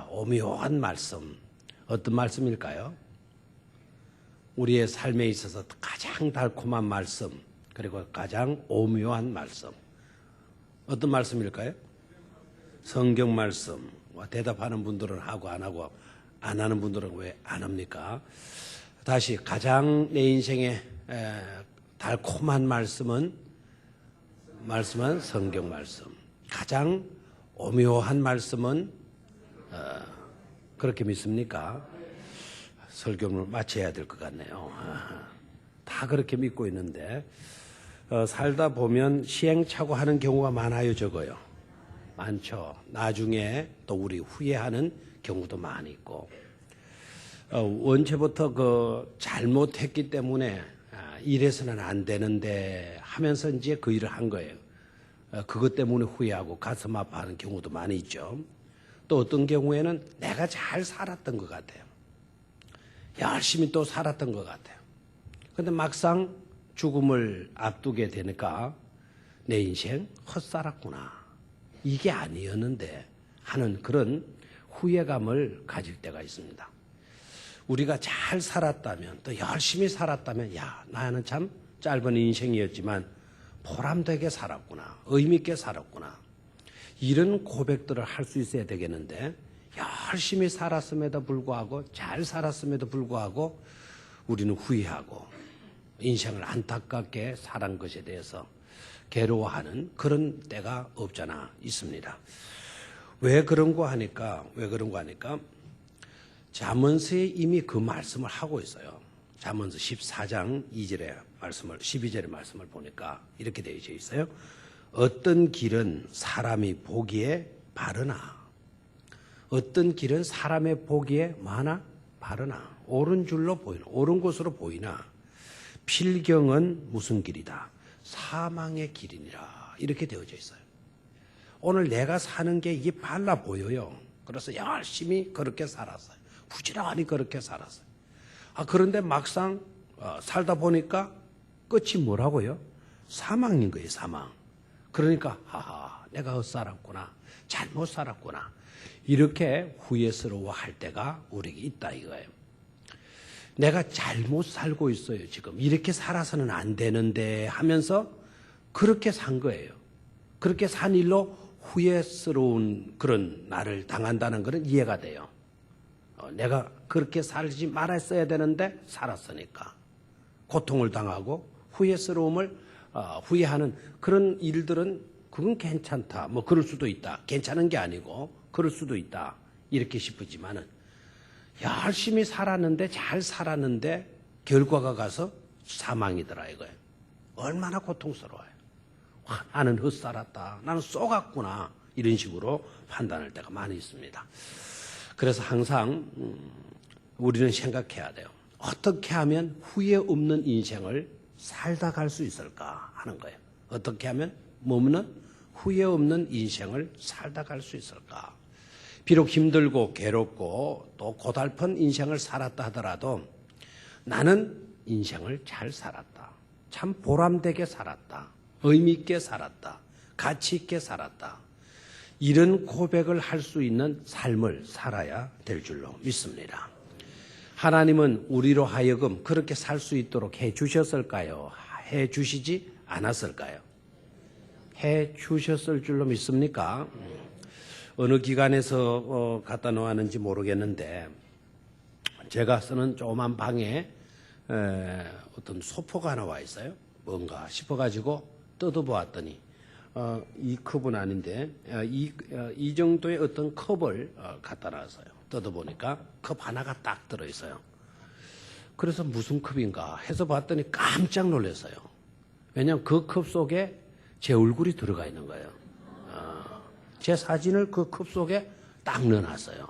오묘한 말씀, 어떤 말씀일까요? 우리의 삶에 있어서 가장 달콤한 말씀, 그리고 가장 오묘한 말씀, 어떤 말씀일까요? 성경 말씀. 대답하는 분들은 하고 안 하고, 안 하는 분들은 왜 안 합니까? 다시, 가장 내 인생에 달콤한 말씀은 성경 말씀. 가장 오묘한 말씀은 그렇게 믿습니까? 설교를 마쳐야 될 것 같네요. 다 그렇게 믿고 있는데 살다 보면 시행착오 하는 경우가 많아요, 적어요? 많죠. 나중에 또 우리 후회하는 경우도 많이 있고, 원체부터 잘못했기 때문에 이래서는 안 되는데 하면서 이제 그 일을 한 거예요. 그것 때문에 후회하고 가슴 아파하는 경우도 많이 있죠. 또 어떤 경우에는 내가 잘 살았던 것 같아요. 열심히 또 살았던 것 같아요. 그런데 막상 죽음을 앞두게 되니까 내 인생 헛살았구나, 이게 아니었는데 하는 그런 후회감을 가질 때가 있습니다. 우리가 잘 살았다면, 또 열심히 살았다면, 야, 나는 참 짧은 인생이었지만 보람되게 살았구나, 의미 있게 살았구나, 이런 고백들을 할 수 있어야 되겠는데, 열심히 살았음에도 불구하고, 잘 살았음에도 불구하고 우리는 후회하고 인생을 안타깝게 살은 것에 대해서 괴로워하는 그런 때가 없잖아 있습니다. 왜 그런가 하니까 잠언서에 이미 그 말씀을 하고 있어요. 잠언서 14장 2절의 말씀을, 12절의 말씀을 보니까 이렇게 되어 있어요. 어떤 길은 사람이 보기에 바르나, 어떤 길은 사람의 보기에 바르나, 옳은 줄로 보이나, 옳은 곳으로 보이나, 필경은 무슨 길이다? 사망의 길이니라, 이렇게 되어져 있어요. 오늘 내가 사는 게 이게 발라 보여요. 그래서 열심히 그렇게 살았어요. 부지런히 그렇게 살았어요. 그런데 막상 살다 보니까 끝이 뭐라고요? 사망인 거예요, 사망. 그러니까 내가 헛살았구나, 잘못 살았구나, 이렇게 후회스러워할 때가 우리에게 있다 이거예요. 내가 잘못 살고 있어요, 지금 이렇게 살아서는 안 되는데 하면서 그렇게 산 거예요. 그렇게 산 일로 후회스러운 그런 나를 당한다는 것은 이해가 돼요. 내가 그렇게 살지 말았어야 되는데 살았으니까 고통을 당하고 후회스러움을 후회하는 그런 일들은 그건 괜찮다, 뭐 그럴 수도 있다, 괜찮은 게 아니고 그럴 수도 있다, 이렇게 싶었지만은 열심히 살았는데, 잘 살았는데 결과가 가서 사망이더라 이거예요. 얼마나 고통스러워요. 나는 헛살았다, 나는 쏘갔구나, 이런 식으로 판단할 때가 많이 있습니다. 그래서 항상 우리는 생각해야 돼요. 어떻게 하면 후회 없는 인생을 살다 갈 수 있을까 하는 거예요. 어떻게 하면 후회 없는 인생을 살다 갈 수 있을까. 비록 힘들고 괴롭고 또 고달픈 인생을 살았다 하더라도 나는 인생을 잘 살았다, 참 보람되게 살았다, 의미 있게 살았다, 가치 있게 살았다, 이런 고백을 할 수 있는 삶을 살아야 될 줄로 믿습니다. 하나님은 우리로 하여금 그렇게 살 수 있도록 해 주셨을까요? 해 주시지 않았을까요? 해 주셨을 줄로 믿습니까? 어느 기관에서 갖다 놓았는지 모르겠는데, 제가 쓰는 조그만 방에 어떤 소포가 나와 있어요. 뭔가 싶어가지고 뜯어보았더니 이 컵은 아닌데 이 정도의 어떤 컵을 갖다 놨어요. 뜯어보니까 컵 하나가 딱 들어있어요. 그래서 무슨 컵인가 해서 봤더니 깜짝 놀랐어요. 왜냐하면 그 컵 속에 제 얼굴이 들어가 있는 거예요. 제 사진을 그 컵 속에 딱 넣어놨어요.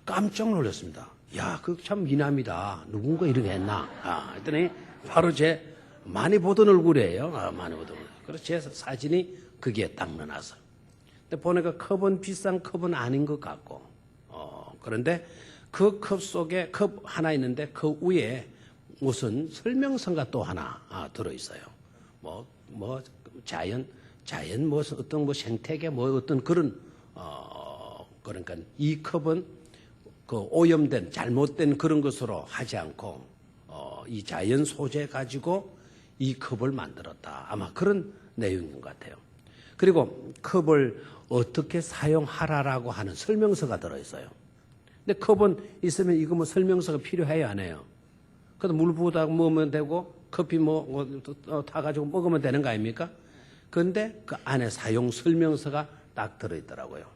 깜짝 놀랐습니다. 야, 그 참 미남이다, 누군가 이렇게 했나 했더니 바로 제 많이 보던 얼굴이에요. 많이 보던 얼굴. 그래서 제 사진이 거기에 딱 넣어놨어요. 근데 보니까 컵은 비싼 컵은 아닌 것 같고, 그런데 그 컵 속에 컵 하나 있는데 그 위에 무슨 설명서가 또 하나 들어있어요. 자연 뭐 어떤 뭐 생태계 뭐 어떤 그런 그러니까 이 컵은 그 오염된 잘못된 그런 것으로 하지 않고 이 자연 소재 가지고 이 컵을 만들었다. 아마 그런 내용인 것 같아요. 그리고 컵을 어떻게 사용하라라고 하는 설명서가 들어있어요. 근데 컵은 있으면 이거 뭐 설명서가 필요해요, 안 해요? 그래도 물 부어다 먹으면 되고 커피 타가지고 먹으면 되는 거 아닙니까? 그런데 그 안에 사용 설명서가 딱 들어있더라고요.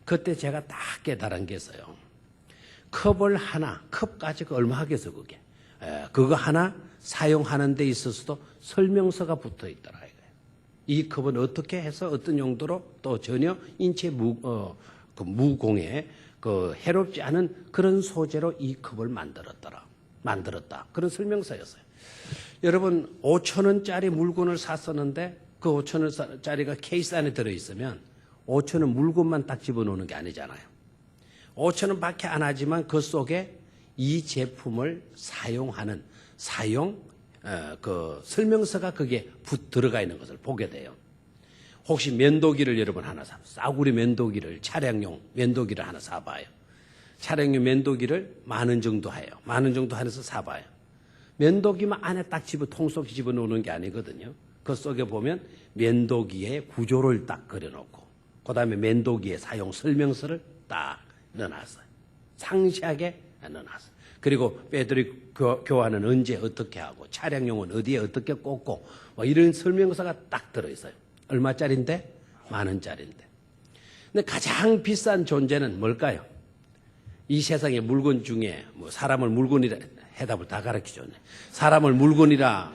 그때 제가 딱 깨달은 게 있어요. 컵을 하나, 컵 가지고 얼마 하겠어, 그게. 그거 하나 사용하는 데 있어서도 설명서가 붙어 있더라, 이거예요. 이 컵은 어떻게 해서 어떤 용도로 또 전혀 인체 무공에 해롭지 않은 그런 소재로 이 컵을 만들었다. 그런 설명서였어요. 여러분, 5,000원짜리 물건을 샀었는데 그 5,000원짜리가 케이스 안에 들어있으면 5,000원 물건만 딱 집어넣는 게 아니잖아요. 5,000원 밖에 안 하지만 그 속에 이 제품을 사용하는 설명서가 거기에 들어가 있는 것을 보게 돼요. 혹시 면도기를 여러분 하나 싸구려 면도기를, 차량용 면도기를 하나 사봐요. 차량용 면도기를 10,000원 정도 해요. 10,000원 정도 해서 사봐요. 면도기만 안에 딱 통 속에 집어넣는 게 아니거든요. 그 속에 보면 면도기의 구조를 딱 그려놓고 그 다음에 면도기의 사용 설명서를 딱 넣어놨어요. 상세하게 넣어놨어요. 그리고 배터리 교환은 언제 어떻게 하고 차량용은 어디에 어떻게 꽂고 뭐 이런 설명서가 딱 들어있어요. 얼마짜리인데? 10,000원짜리인데. 근데 가장 비싼 존재는 뭘까요? 이 세상의 물건 중에 뭐 사람을 물건이라 해답을 다 가르쳐줬네. 사람을 물건이라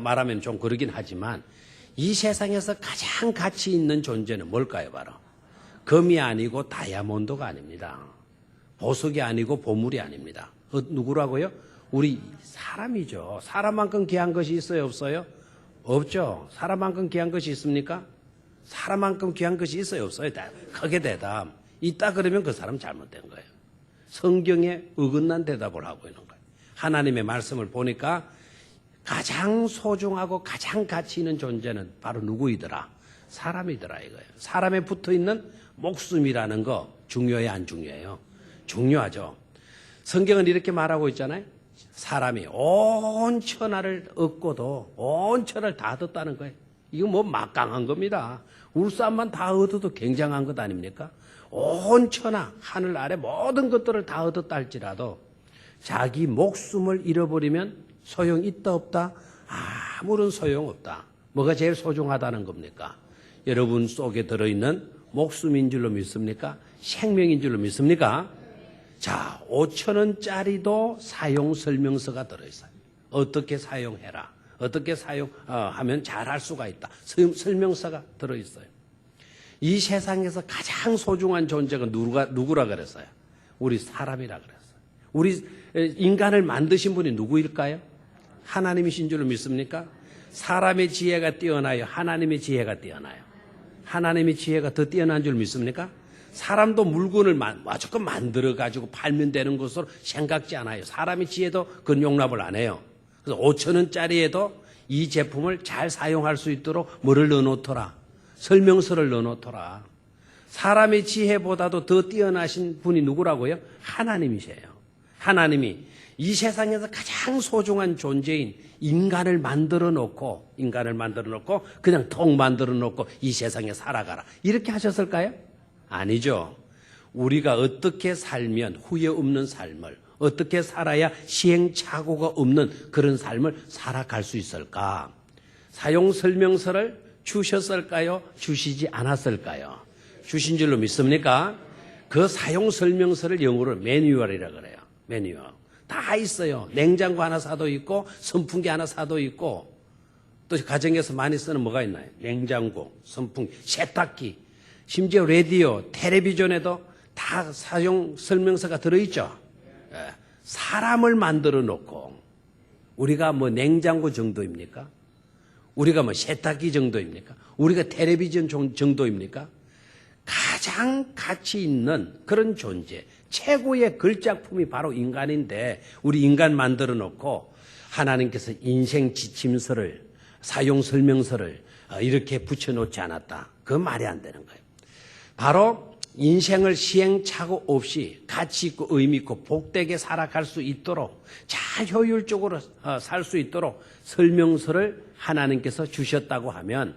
말하면 좀 그러긴 하지만 이 세상에서 가장 가치 있는 존재는 뭘까요? 바로 금이 아니고 다이아몬드가 아닙니다. 보석이 아니고 보물이 아닙니다. 누구라고요? 우리 사람이죠. 사람만큼 귀한 것이 있어요, 없어요? 없죠. 사람만큼 귀한 것이 있습니까? 사람만큼 귀한 것이 있어요, 없어요? 크게 대답. 있다 그러면 그 사람 잘못된 거예요. 성경에 어긋난 대답을 하고 있는 거예요. 하나님의 말씀을 보니까 가장 소중하고 가장 가치 있는 존재는 바로 누구이더라? 사람이더라 이거예요. 사람에 붙어있는 목숨이라는 거 중요해요, 안 중요해요? 중요하죠. 성경은 이렇게 말하고 있잖아요. 사람이 온 천하를 얻고도 온 천하를 다 얻었다는 거예요. 이거 뭐 막강한 겁니다. 울산만 다 얻어도 굉장한 것 아닙니까? 온 천하, 하늘 아래 모든 것들을 다 얻었다 할지라도 자기 목숨을 잃어버리면 소용 있다 없다? 아무런 소용 없다. 뭐가 제일 소중하다는 겁니까? 여러분 속에 들어있는 목숨인 줄로 믿습니까? 생명인 줄로 믿습니까? 자, 5,000원짜리도 사용 설명서가 들어있어요. 어떻게 사용해라. 어떻게 사용하면 잘할 수가 있다. 설명서가 들어있어요. 이 세상에서 가장 소중한 존재가 누구라 그랬어요? 우리 사람이라 그랬어요. 우리 인간을 만드신 분이 누구일까요? 하나님이신 줄로 믿습니까? 사람의 지혜가 뛰어나요? 하나님의 지혜가 뛰어나요? 하나님의 지혜가 더 뛰어난 줄 믿습니까? 사람도 물건을 무조건 만들어가지고 팔면 되는 것으로 생각지 않아요. 사람의 지혜도 그건 용납을 안 해요. 그래서 5,000원짜리에도 이 제품을 잘 사용할 수 있도록 뭐를 넣어놓더라? 설명서를 넣어놓더라. 사람의 지혜보다도 더 뛰어나신 분이 누구라고요? 하나님이세요. 하나님이 이 세상에서 가장 소중한 존재인 인간을 만들어 놓고 그냥 통 만들어 놓고 이 세상에 살아가라. 이렇게 하셨을까요? 아니죠. 우리가 어떻게 살면 후회 없는 삶을, 어떻게 살아야 시행착오가 없는 그런 삶을 살아갈 수 있을까? 사용 설명서를 주셨을까요? 주시지 않았을까요? 주신 줄로 믿습니까? 그 사용 설명서를 영어로 매뉴얼이라고 그래요. 매뉴얼. 다 있어요. 냉장고 하나 사도 있고 선풍기 하나 사도 있고 또 가정에서 많이 쓰는 뭐가 있나요? 냉장고, 선풍기, 세탁기, 심지어 라디오, 텔레비전에도 다 사용 설명서가 들어있죠. 사람을 만들어 놓고 우리가 뭐 냉장고 정도입니까? 우리가 뭐 세탁기 정도입니까? 우리가 텔레비전 정도입니까? 가장 가치 있는 그런 존재, 최고의 걸작품이 바로 인간인데 우리 인간 만들어 놓고 하나님께서 인생 지침서를, 사용 설명서를 이렇게 붙여놓지 않았다. 그건 말이 안 되는 거예요. 바로 인생을 시행착오 없이 가치 있고 의미 있고 복되게 살아갈 수 있도록 잘 효율적으로 살 수 있도록 설명서를 하나님께서 주셨다고 하면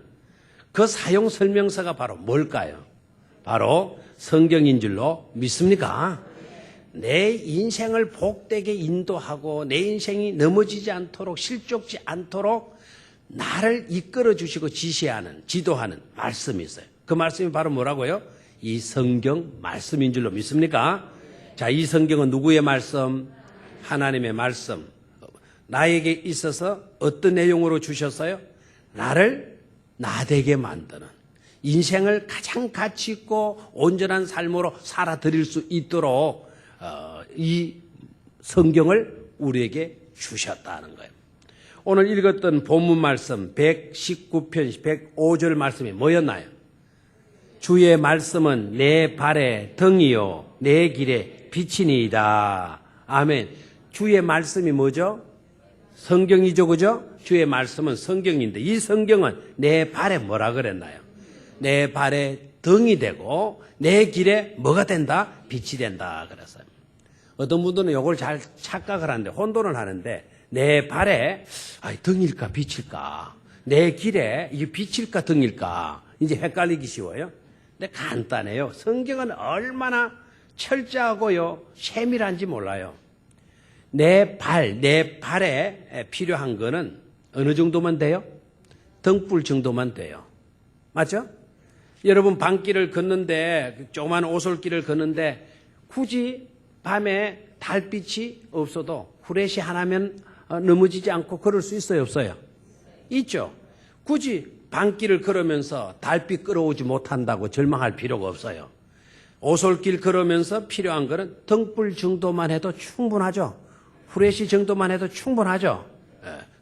그 사용 설명서가 바로 뭘까요? 바로 성경인 줄로 믿습니까? 내 인생을 복되게 인도하고 내 인생이 넘어지지 않도록 실족지 않도록 나를 이끌어 주시고 지시하는 지도하는 말씀이 있어요. 그 말씀이 바로 뭐라고요? 이 성경 말씀인 줄로 믿습니까? 자, 이 성경은 누구의 말씀? 하나님의 말씀. 나에게 있어서 어떤 내용으로 주셨어요? 나를 나되게 만드는 인생을 가장 가치 있고 온전한 삶으로 살아드릴 수 있도록 이 성경을 우리에게 주셨다는 거예요. 오늘 읽었던 본문 말씀 119편 105절 말씀이 뭐였나요? 주의 말씀은 내 발의 등이요 내 길의 빛이니이다. 아멘. 주의 말씀이 뭐죠? 성경이죠, 그죠? 주의 말씀은 성경인데 이 성경은 내 발에 뭐라 그랬나요? 내 발에 등이 되고 내 길에 뭐가 된다? 빛이 된다 그랬어요. 어떤 분들은 이걸 잘 착각을 하는데 혼돈을 하는데 내 발에 등일까 빛일까? 내 길에 이게 빛일까 등일까? 이제 헷갈리기 쉬워요. 근데 간단해요. 성경은 얼마나 철저하고요 세밀한지 몰라요. 내 발에 필요한 거는 어느 정도만 돼요? 등불 정도만 돼요. 맞죠? 여러분 밤길을 걷는데 조그만 오솔길을 걷는데 굳이 밤에 달빛이 없어도 후레쉬 하나면 넘어지지 않고 걸을 수 있어요, 없어요? 있죠. 굳이 밤길을 걸으면서 달빛 끌어오지 못한다고 절망할 필요가 없어요. 오솔길 걸으면서 필요한 거는 등불 정도만 해도 충분하죠. 후레쉬 정도만 해도 충분하죠.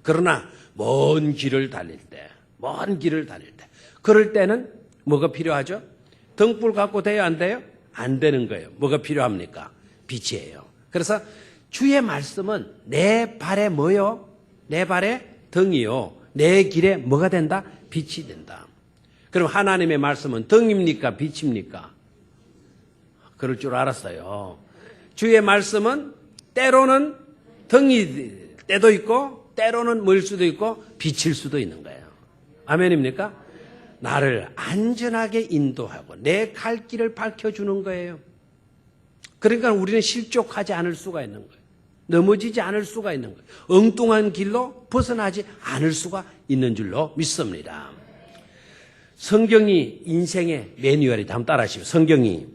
그러나 먼 길을 달릴 때 그럴 때는 뭐가 필요하죠? 등불 갖고 돼요, 안 돼요? 안 되는 거예요. 뭐가 필요합니까? 빛이에요. 그래서 주의 말씀은 내 발에 뭐요? 내 발에 등이요. 내 길에 뭐가 된다? 빛이 된다. 그럼 하나님의 말씀은 등입니까? 빛입니까? 그럴 줄 알았어요. 주의 말씀은 때로는 등이 때도 있고 때로는 물 수도 있고 빛일 수도 있는 거예요. 아멘입니까? 나를 안전하게 인도하고 내 갈 길을 밝혀주는 거예요. 그러니까 우리는 실족하지 않을 수가 있는 거예요. 넘어지지 않을 수가 있는 거예요. 엉뚱한 길로 벗어나지 않을 수가 있는 줄로 믿습니다. 성경이 인생의 매뉴얼이다. 한번 따라하시죠. 성경이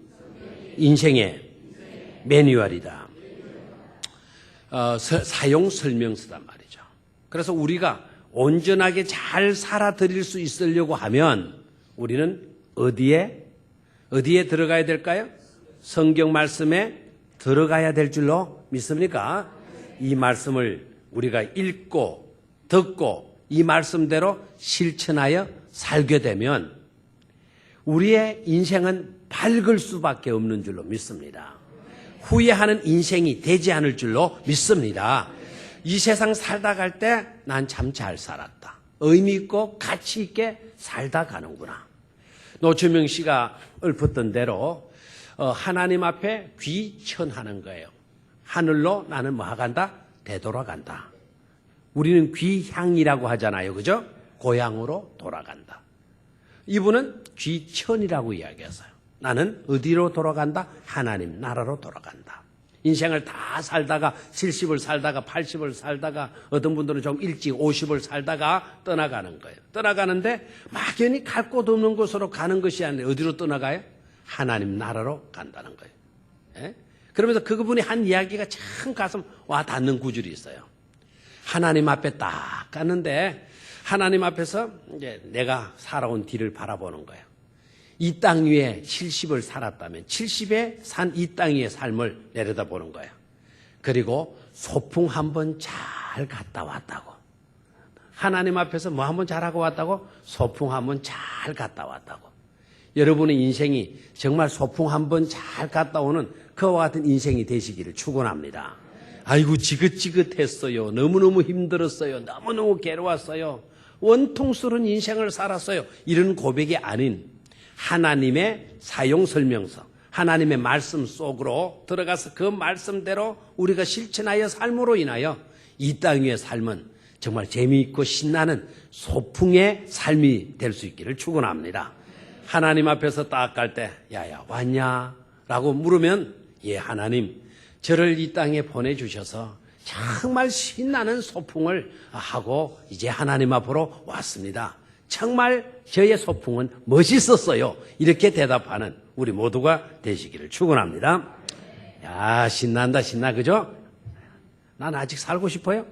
인생의 매뉴얼이다. 사용 설명서단 말이죠. 그래서 우리가 온전하게 잘 살아드릴 수 있으려고 하면 우리는 어디에 들어가야 될까요? 성경 말씀에 들어가야 될 줄로 믿습니까? 이 말씀을 우리가 읽고 듣고 이 말씀대로 실천하여 살게 되면 우리의 인생은 밝을 수밖에 없는 줄로 믿습니다. 후회하는 인생이 되지 않을 줄로 믿습니다. 이 세상 살다 갈 때 난 참 잘 살았다. 의미 있고 가치 있게 살다 가는구나. 노초명 씨가 읊었던 대로 하나님 앞에 귀천하는 거예요. 하늘로 나는 뭐 간다? 되돌아간다. 우리는 귀향이라고 하잖아요. 그죠? 고향으로 돌아간다. 이분은 귀천이라고 이야기했어요. 나는 어디로 돌아간다? 하나님 나라로 돌아간다. 인생을 다 살다가 70을 살다가 80을 살다가 어떤 분들은 좀 일찍 50을 살다가 떠나가는 거예요. 떠나가는데 막연히 갈 곳 없는 곳으로 가는 것이 아니라 어디로 떠나가요? 하나님 나라로 간다는 거예요. 예? 그러면서 그분이 한 이야기가 참 가슴 와 닿는 구절이 있어요. 하나님 앞에 딱 갔는데 하나님 앞에서 이제 내가 살아온 뒤를 바라보는 거예요. 이 땅 위에 70을 살았다면 70에 산 이 땅 위의 삶을 내려다보는 거예요. 그리고 소풍 한번 잘 갔다 왔다고. 하나님 앞에서 뭐 한번 잘하고 왔다고? 소풍 한번 잘 갔다 왔다고. 여러분의 인생이 정말 소풍 한번 잘 갔다 오는 그와 같은 인생이 되시기를 축원합니다. 아이고 지긋지긋했어요. 너무너무 힘들었어요. 너무너무 괴로웠어요. 원통스러운 인생을 살았어요. 이런 고백이 아닌 하나님의 사용 설명서, 하나님의 말씀 속으로 들어가서 그 말씀대로 우리가 실천하여 삶으로 인하여 이 땅 위의 삶은 정말 재미있고 신나는 소풍의 삶이 될 수 있기를 축원합니다. 하나님 앞에서 딱 갈 때 야야 왔냐? 라고 물으면 예 하나님 저를 이 땅에 보내주셔서 정말 신나는 소풍을 하고 이제 하나님 앞으로 왔습니다. 정말 저의 소풍은 멋있었어요. 이렇게 대답하는 우리 모두가 되시기를 축원합니다. 야 신난다 신나 그죠? 난 아직 살고 싶어요.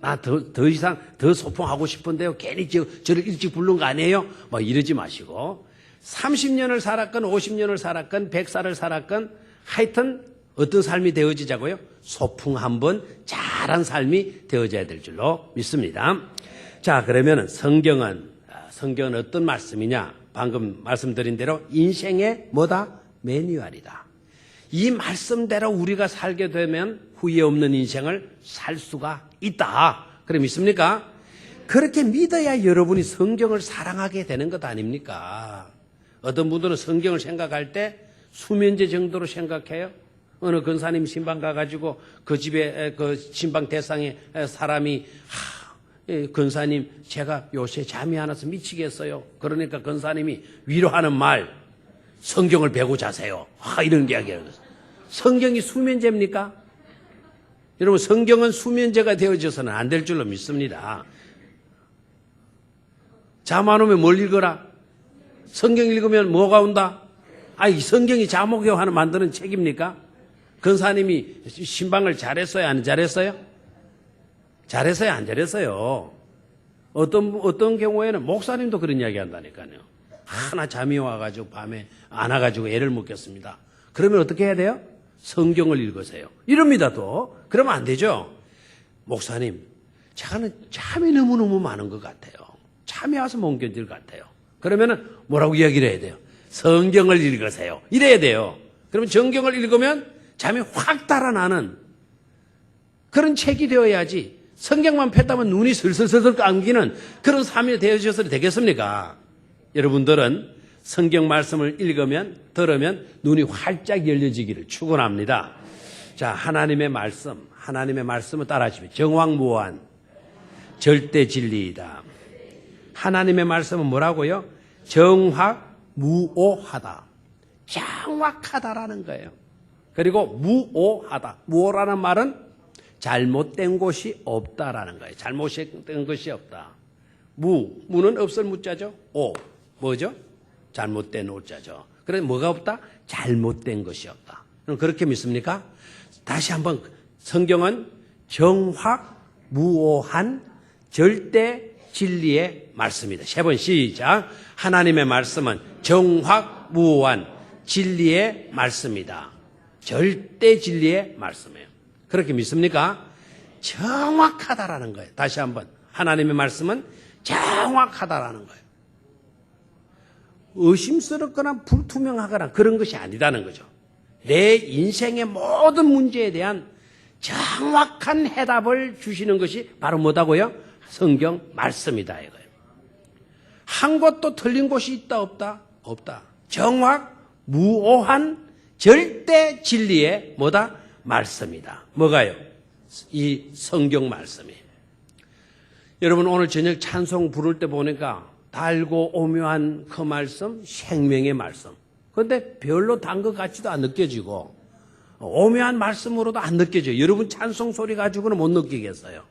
나 더 이상 더 소풍하고 싶은데요. 괜히 저를 일찍 부른 거 아니에요? 뭐 이러지 마시고 30년을 살았건 50년을 살았건 100살을 살았건 하여튼 어떤 삶이 되어지자고요? 소풍 한번 잘한 삶이 되어져야 될 줄로 믿습니다. 자 그러면 성경은 어떤 말씀이냐? 방금 말씀드린 대로 인생의 뭐다? 매뉴얼이다. 이 말씀대로 우리가 살게 되면 후회 없는 인생을 살 수가 있다. 그래 믿습니까? 그렇게 믿어야 여러분이 성경을 사랑하게 되는 것 아닙니까? 어떤 분들은 성경을 생각할 때 수면제 정도로 생각해요. 어느 권사님 신방 가가지고 그 집에 그 신방 대상에 사람이 권사님 제가 요새 잠이 안 와서 미치겠어요. 그러니까 권사님이 위로하는 말 성경을 베고 자세요. 이런 이야기예요. 성경이 수면제입니까? 여러분 성경은 수면제가 되어져서는 안 될 줄로 믿습니다. 잠 안 오면 뭘 읽어라? 성경 읽으면 뭐가 온다? 이 성경이 잠오게 하는 만드는 책입니까? 권사님이 신방을 잘했어요? 안 잘했어요? 잘했어요? 안 잘했어요? 어떤 경우에는 목사님도 그런 이야기 한다니까요. 하나 잠이 와가지고 밤에 안 와가지고 애를 먹겠습니다. 그러면 어떻게 해야 돼요? 성경을 읽으세요. 이럽니다 또. 그러면 안 되죠. 목사님 저는 잠이 너무너무 많은 것 같아요. 잠이 와서 못 견딜 것 같아요. 그러면 뭐라고 이야기를 해야 돼요? 성경을 읽으세요. 이래야 돼요. 그러면 성경을 읽으면 잠이 확 달아나는 그런 책이 되어야지 성경만 폈다면 눈이 슬슬슬슬 감기는 그런 삶이 되어져서 되겠습니까? 여러분들은 성경 말씀을 읽으면 들으면 눈이 활짝 열려지기를 축원합니다. 자, 하나님의 말씀을 따라하시면 정확무오한 절대 진리이다. 하나님의 말씀은 뭐라고요? 정확무오하다. 정확하다라는 거예요. 그리고 무오하다. 무오라는 말은 잘못된 것이 없다라는 거예요. 잘못된 것이 없다. 무는 없을 무자죠. 오, 뭐죠? 잘못된 오자죠. 그래서 뭐가 없다? 잘못된 것이 없다. 그럼 그렇게 믿습니까? 다시 한번 성경은 정확무오한 절대 진리의 말씀이다. 세 번 시작. 하나님의 말씀은 정확무오한 진리의 말씀이다. 절대 진리의 말씀이에요. 그렇게 믿습니까? 정확하다라는 거예요. 다시 한번 하나님의 말씀은 정확하다라는 거예요. 의심스럽거나 불투명하거나 그런 것이 아니다는 거죠. 내 인생의 모든 문제에 대한 정확한 해답을 주시는 것이 바로 뭐다고요? 성경 말씀이다 이거예요. 한 것도 틀린 곳이 있다 없다? 없다. 정확무오한 절대 진리의 뭐다? 말씀이다. 뭐가요? 이 성경 말씀이. 여러분 오늘 저녁 찬송 부를 때 보니까 달고 오묘한 그 말씀, 생명의 말씀. 그런데 별로 단 것 같지도 안 느껴지고 오묘한 말씀으로도 안 느껴져요. 여러분 찬송 소리 가지고는 못 느끼겠어요.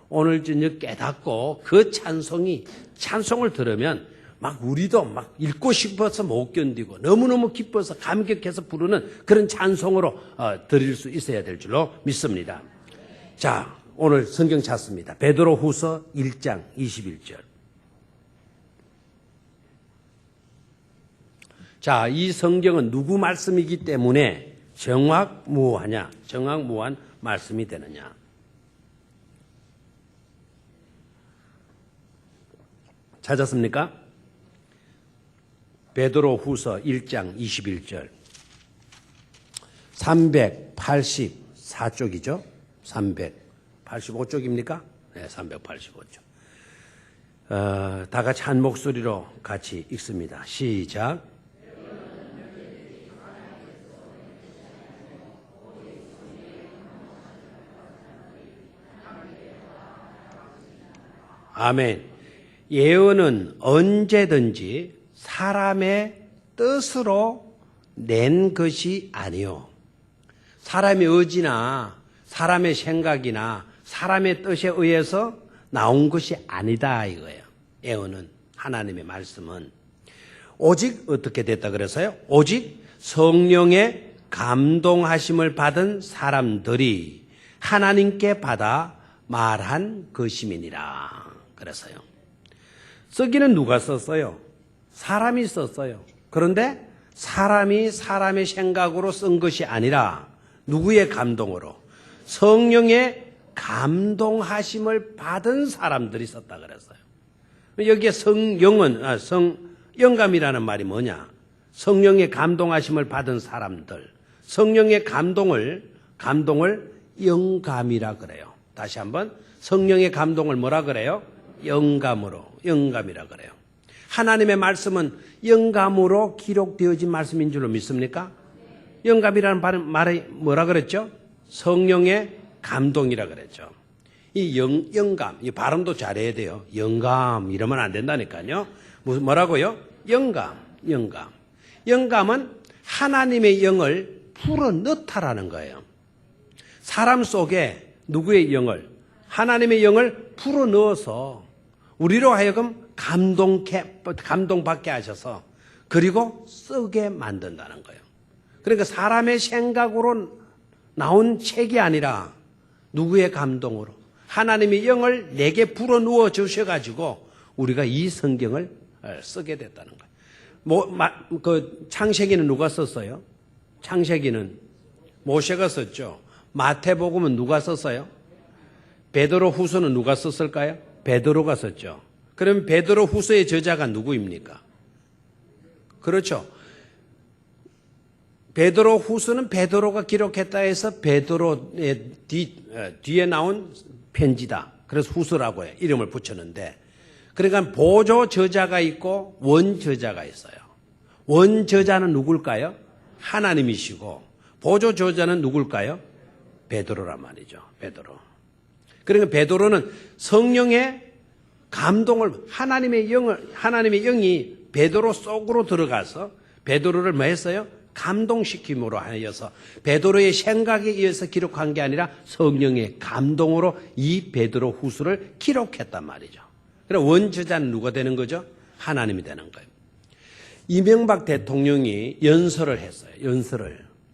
오늘 저녁 깨닫고 그 찬송을 들으면 막 우리도 막 읽고 싶어서 못 견디고 너무너무 기뻐서 감격해서 부르는 그런 찬송으로 드릴 수 있어야 될 줄로 믿습니다. 자, 오늘 성경 찾습니다. 베드로후서 1장 21절. 자, 이 성경은 누구 말씀이기 때문에 정확무오하냐? 정확무오한 말씀이 되느냐? 찾았습니까? 베드로후서 1장 21절. 384쪽이죠? 385쪽입니까? 네, 385쪽. 다 같이 한 목소리로 같이 읽습니다. 시작. 아멘. 예언은 언제든지 사람의 뜻으로 낸 것이 아니요. 사람의 의지나 사람의 생각이나 사람의 뜻에 의해서 나온 것이 아니다 이거예요. 예언은, 하나님의 말씀은. 오직 어떻게 됐다 그래서요? 오직 성령의 감동하심을 받은 사람들이 하나님께 받아 말한 것임이니라. 그래서요. 쓰기는 누가 썼어요? 사람이 썼어요. 그런데 사람이 사람의 생각으로 쓴 것이 아니라 누구의 감동으로? 성령의 감동하심을 받은 사람들이 썼다 그랬어요. 여기에 영감이라는 말이 뭐냐? 성령의 감동하심을 받은 사람들. 성령의 감동을 영감이라 그래요. 다시 한번 성령의 감동을 뭐라 그래요? 영감이라 그래요. 하나님의 말씀은 영감으로 기록되어진 말씀인 줄로 믿습니까? 영감이라는 말이 뭐라 그랬죠? 성령의 감동이라 그랬죠. 이 영감, 이 발음도 잘해야 돼요. 영감 이러면 안 된다니까요. 뭐라고요? 영감은 하나님의 영을 풀어넣다라는 거예요. 사람 속에 누구의 영을? 하나님의 영을 풀어넣어서 우리로 하여금 감동받게 하셔서 그리고 쓰게 만든다는 거예요. 그러니까 사람의 생각으로 나온 책이 아니라 누구의 감동으로? 하나님의 영을 내게 불어넣어 주셔가지고 우리가 이 성경을 쓰게 됐다는 거예요. 창세기는 누가 썼어요? 창세기는 모세가 썼죠. 마태복음은 누가 썼어요? 베드로 후서는 누가 썼을까요? 베드로가 썼죠. 그럼 베드로 후서의 저자가 누구입니까? 그렇죠. 베드로 후서는 베드로가 기록했다 해서 베드로의 뒤에 나온 편지다. 그래서 후서라고 해. 이름을 붙였는데. 그러니까 보조 저자가 있고 원 저자가 있어요. 원 저자는 누굴까요? 하나님이시고 보조 저자는 누굴까요? 베드로란 말이죠. 베드로. 그러니까 베드로는 성령의 감동을 하나님의 영이 베드로 속으로 들어가서 베드로를 뭐 했어요? 감동시킴으로 하여서 베드로의 생각에 의해서 기록한 게 아니라 성령의 감동으로 이 베드로 후서를 기록했단 말이죠. 그럼 원저자는 누가 되는 거죠? 하나님이 되는 거예요. 이명박 대통령이 연설을 했어요.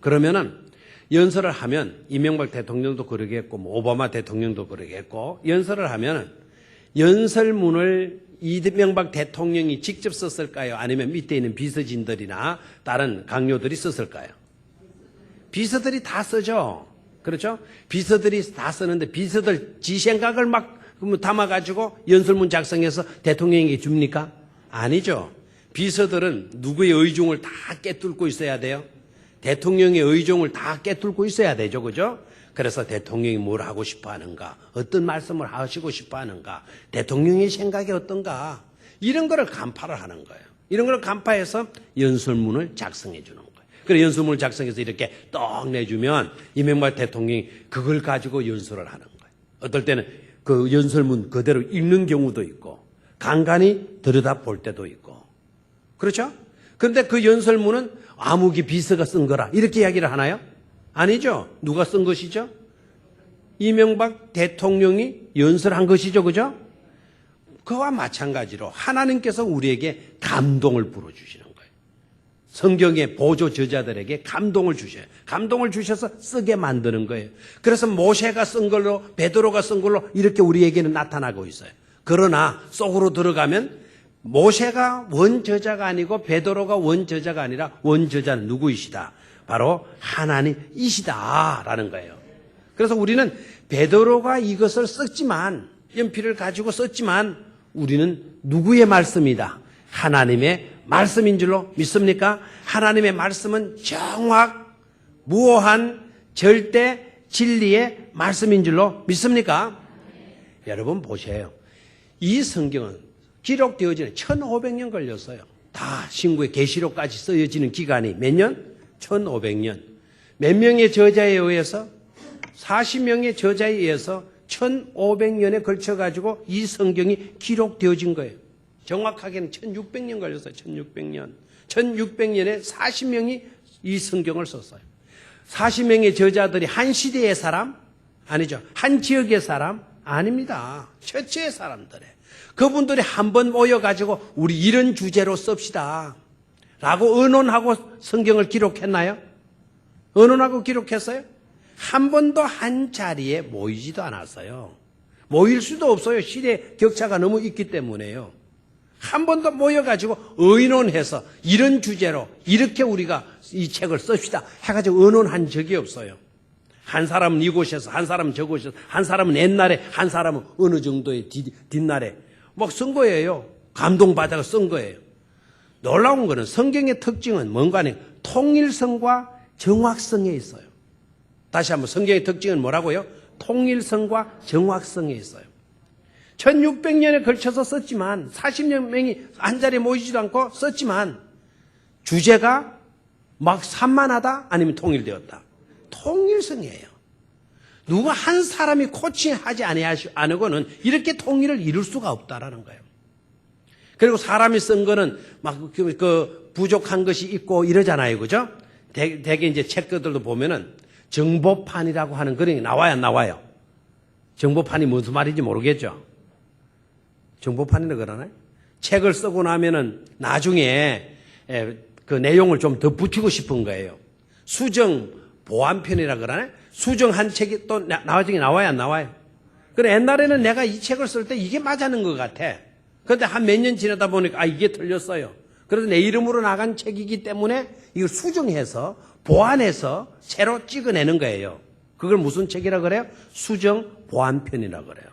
그러면은 연설을 하면 이명박 대통령도 그러겠고 오바마 대통령도 그러겠고 연설을 하면은 연설문을 이명박 대통령이 직접 썼을까요? 아니면 밑에 있는 비서진들이나 다른 강요들이 썼을까요? 비서들이 다 쓰죠. 그렇죠? 비서들이 다 쓰는데 비서들 지 생각을 막 담아가지고 연설문 작성해서 대통령에게 줍니까? 아니죠. 비서들은 누구의 의중을 다 꿰뚫고 있어야 돼요? 대통령의 의중을 다 꿰뚫고 있어야 되죠. 그죠? 그래서 대통령이 뭘 하고 싶어 하는가, 어떤 말씀을 하시고 싶어 하는가, 대통령의 생각이 어떤가, 이런 거를 간파를 하는 거예요. 이런 걸 간파해서 연설문을 작성해 주는 거예요. 그래서 연설문을 작성해서 이렇게 떡 내주면 이명박 대통령이 그걸 가지고 연설을 하는 거예요. 어떨 때는 그 연설문 그대로 읽는 경우도 있고 간간히 들여다볼 때도 있고. 그렇죠? 그런데 그 연설문은 아무기 비서가 쓴 거라 이렇게 이야기를 하나요? 아니죠. 누가 쓴 것이죠? 이명박 대통령이 연설한 것이죠. 그죠? 그와 마찬가지로 하나님께서 우리에게 감동을 불어주시는 거예요. 성경의 보조 저자들에게 감동을 주셔요. 감동을 주셔서 쓰게 만드는 거예요. 그래서 모세가 쓴 걸로 베드로가 쓴 걸로 이렇게 우리에게는 나타나고 있어요. 그러나 속으로 들어가면 모세가 원저자가 아니고 베드로가 원저자가 아니라 원저자는 누구이시다? 바로 하나님이시다라는 거예요. 그래서 우리는 베드로가 이것을 썼지만 연필을 가지고 썼지만 우리는 누구의 말씀이다? 하나님의 말씀인 줄로 믿습니까? 하나님의 말씀은 정확, 무오한, 절대 진리의 말씀인 줄로 믿습니까? 여러분 보세요. 이 성경은 기록되어지는 1500년 걸렸어요. 다 신구의 계시록까지 쓰여지는 기간이 몇 년? 1500년. 몇 명의 저자에 의해서? 40명의 저자에 의해서 1500년에 걸쳐가지고 이 성경이 기록되어진 거예요. 정확하게는 1600년 걸렸어요. 1600년. 1600년에 40명이 이 성경을 썼어요. 40명의 저자들이 한 시대의 사람? 아니죠. 한 지역의 사람? 아닙니다. 최초의 사람들에. 그분들이 한 번 모여가지고 우리 이런 주제로 씁시다 라고 의논하고 성경을 기록했나요? 의논하고 기록했어요? 한 번도 한 자리에 모이지도 않았어요. 모일 수도 없어요. 시대 격차가 너무 있기 때문에요. 한 번도 모여가지고 의논해서 이런 주제로 이렇게 우리가 이 책을 씁시다 해가지고 의논한 적이 없어요. 한 사람은 이곳에서, 한 사람은 저곳에서, 한 사람은 옛날에, 한 사람은 어느 정도의 뒷날에 막 쓴 거예요. 감동받아서 쓴 거예요. 놀라운 거는 성경의 특징은 뭔가 하면 통일성과 정확성에 있어요. 다시 한번 성경의 특징은 뭐라고요? 통일성과 정확성에 있어요. 1600년에 걸쳐서 썼지만 40명이 한자리에 모이지도 않고 썼지만 주제가 막 산만하다 아니면 통일되었다. 통일성이에요. 누가 한 사람이 코칭하지 않으고는 이렇게 통일을 이룰 수가 없다라는 거예요. 그리고 사람이 쓴 거는 막 그 부족한 것이 있고 이러잖아요. 그죠? 대개 이제 책들도 보면은 정보판이라고 하는 그런 게 나와요, 안 나와요? 정보판이 무슨 말인지 모르겠죠? 정보판이라고 그러나요? 책을 쓰고 나면은 나중에 그 내용을 좀 더 붙이고 싶은 거예요. 수정 보완편이라고 그러나요? 수정한 책이 또 나중에 나와요, 안 나와요? 그래, 옛날에는 내가 이 책을 쓸 때 이게 맞는 것 같아. 그런데 한 몇 년 지나다 보니까 이게 틀렸어요. 그래서 내 이름으로 나간 책이기 때문에 이걸 수정해서 보완해서 새로 찍어내는 거예요. 그걸 무슨 책이라 그래요? 수정 보완편이라 그래요.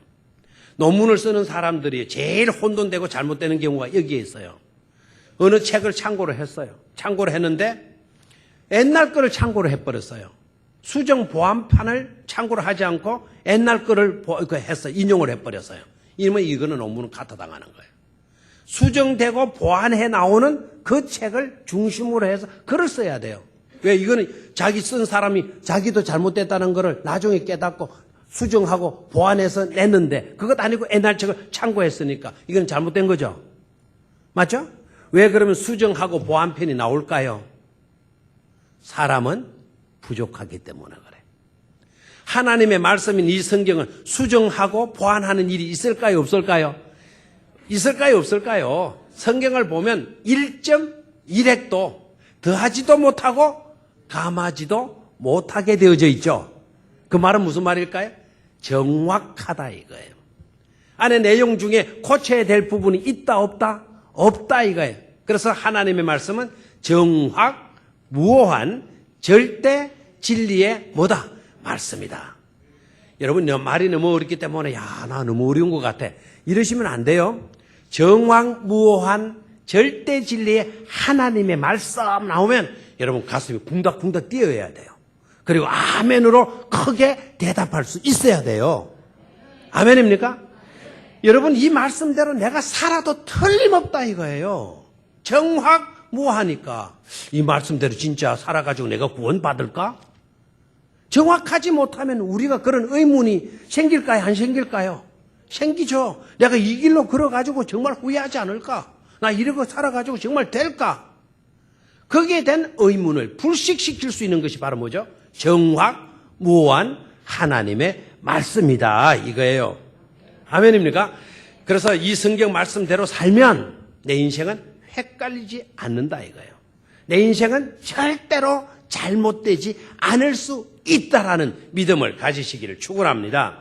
논문을 쓰는 사람들이 제일 혼돈되고 잘못되는 경우가 여기에 있어요. 어느 책을 참고를 했어요. 참고를 했는데 옛날 거를 참고를 해버렸어요. 수정 보완판을 참고를 하지 않고 옛날 거를 했어요. 인용을 해버렸어요. 이러면 이거는 논문은 갖다당하는 거예요. 수정되고 보완해 나오는 그 책을 중심으로 해서 글을 써야 돼요. 왜? 이거는 자기 쓴 사람이 자기도 잘못됐다는 거를 나중에 깨닫고 수정하고 보완해서 냈는데 그것 아니고 옛날 책을 참고했으니까 이건 잘못된 거죠. 맞죠? 왜 그러면 수정하고 보완편이 나올까요? 사람은 부족하기 때문에 그래. 하나님의 말씀인 이 성경은 수정하고 보완하는 일이 있을까요? 없을까요? 있을까요? 없을까요? 성경을 보면 1.1획도 더하지도 못하고 감하지도 못하게 되어져 있죠. 그 말은 무슨 말일까요? 정확하다 이거예요. 안에 내용 중에 고쳐야 될 부분이 있다 없다? 없다 이거예요. 그래서 하나님의 말씀은 정확, 무오한, 절대 진리의 뭐다? 말씀이다. 여러분 말이 너무 어렵기 때문에 나 너무 어려운 것 같아 이러시면 안 돼요. 정확, 무오한, 절대 진리의 하나님의 말씀 나오면 여러분 가슴이 쿵닥쿵닥 뛰어야 돼요. 그리고 아멘으로 크게 대답할 수 있어야 돼요. 아멘입니까? 여러분 이 말씀대로 내가 살아도 틀림없다 이거예요. 정확무하니까 이 말씀대로 진짜 살아가지고 내가 구원받을까? 정확하지 못하면 우리가 그런 의문이 생길까요? 안 생길까요? 생기죠. 내가 이 길로 걸어가지고 정말 후회하지 않을까? 나 이러고 살아가지고 정말 될까? 거기에 대한 의문을 불식시킬 수 있는 것이 바로 뭐죠? 정확무오한 하나님의 말씀이다 이거예요. 아멘입니까? 그래서 이 성경 말씀대로 살면 내 인생은 헷갈리지 않는다 이거예요. 내 인생은 절대로 잘못되지 않을 수 있다라는 믿음을 가지시기를 축원합니다.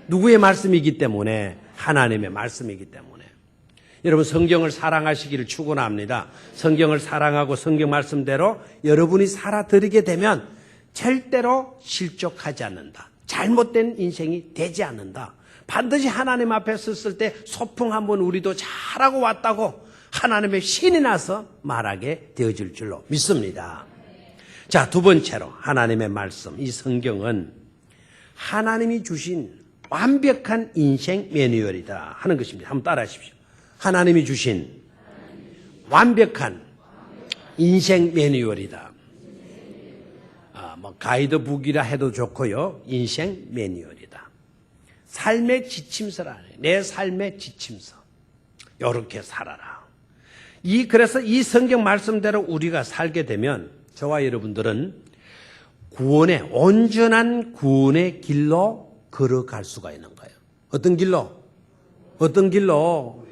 누구의 말씀이기 때문에? 하나님의 말씀이기 때문에. 여러분 성경을 사랑하시기를 축원합니다. 성경을 사랑하고 성경 말씀대로 여러분이 살아드리게 되면 절대로 실족하지 않는다. 잘못된 인생이 되지 않는다. 반드시 하나님 앞에 섰을 때 소풍 한번 우리도 잘하고 왔다고 하나님의 신이 나서 말하게 되어질 줄로 믿습니다. 자, 두 번째로 하나님의 말씀, 이 성경은 하나님이 주신 완벽한 인생 매뉴얼이다 하는 것입니다. 한번 따라 하십시오. 하나님이 주신 완벽한 인생 매뉴얼이다. 가이드북이라 해도 좋고요. 인생 매뉴얼이다. 삶의 지침서라. 내 삶의 지침서. 이렇게 살아라. 그래서 이 성경 말씀대로 우리가 살게 되면 저와 여러분들은 온전한 구원의 길로 걸어갈 수가 있는 거예요. 어떤 길로?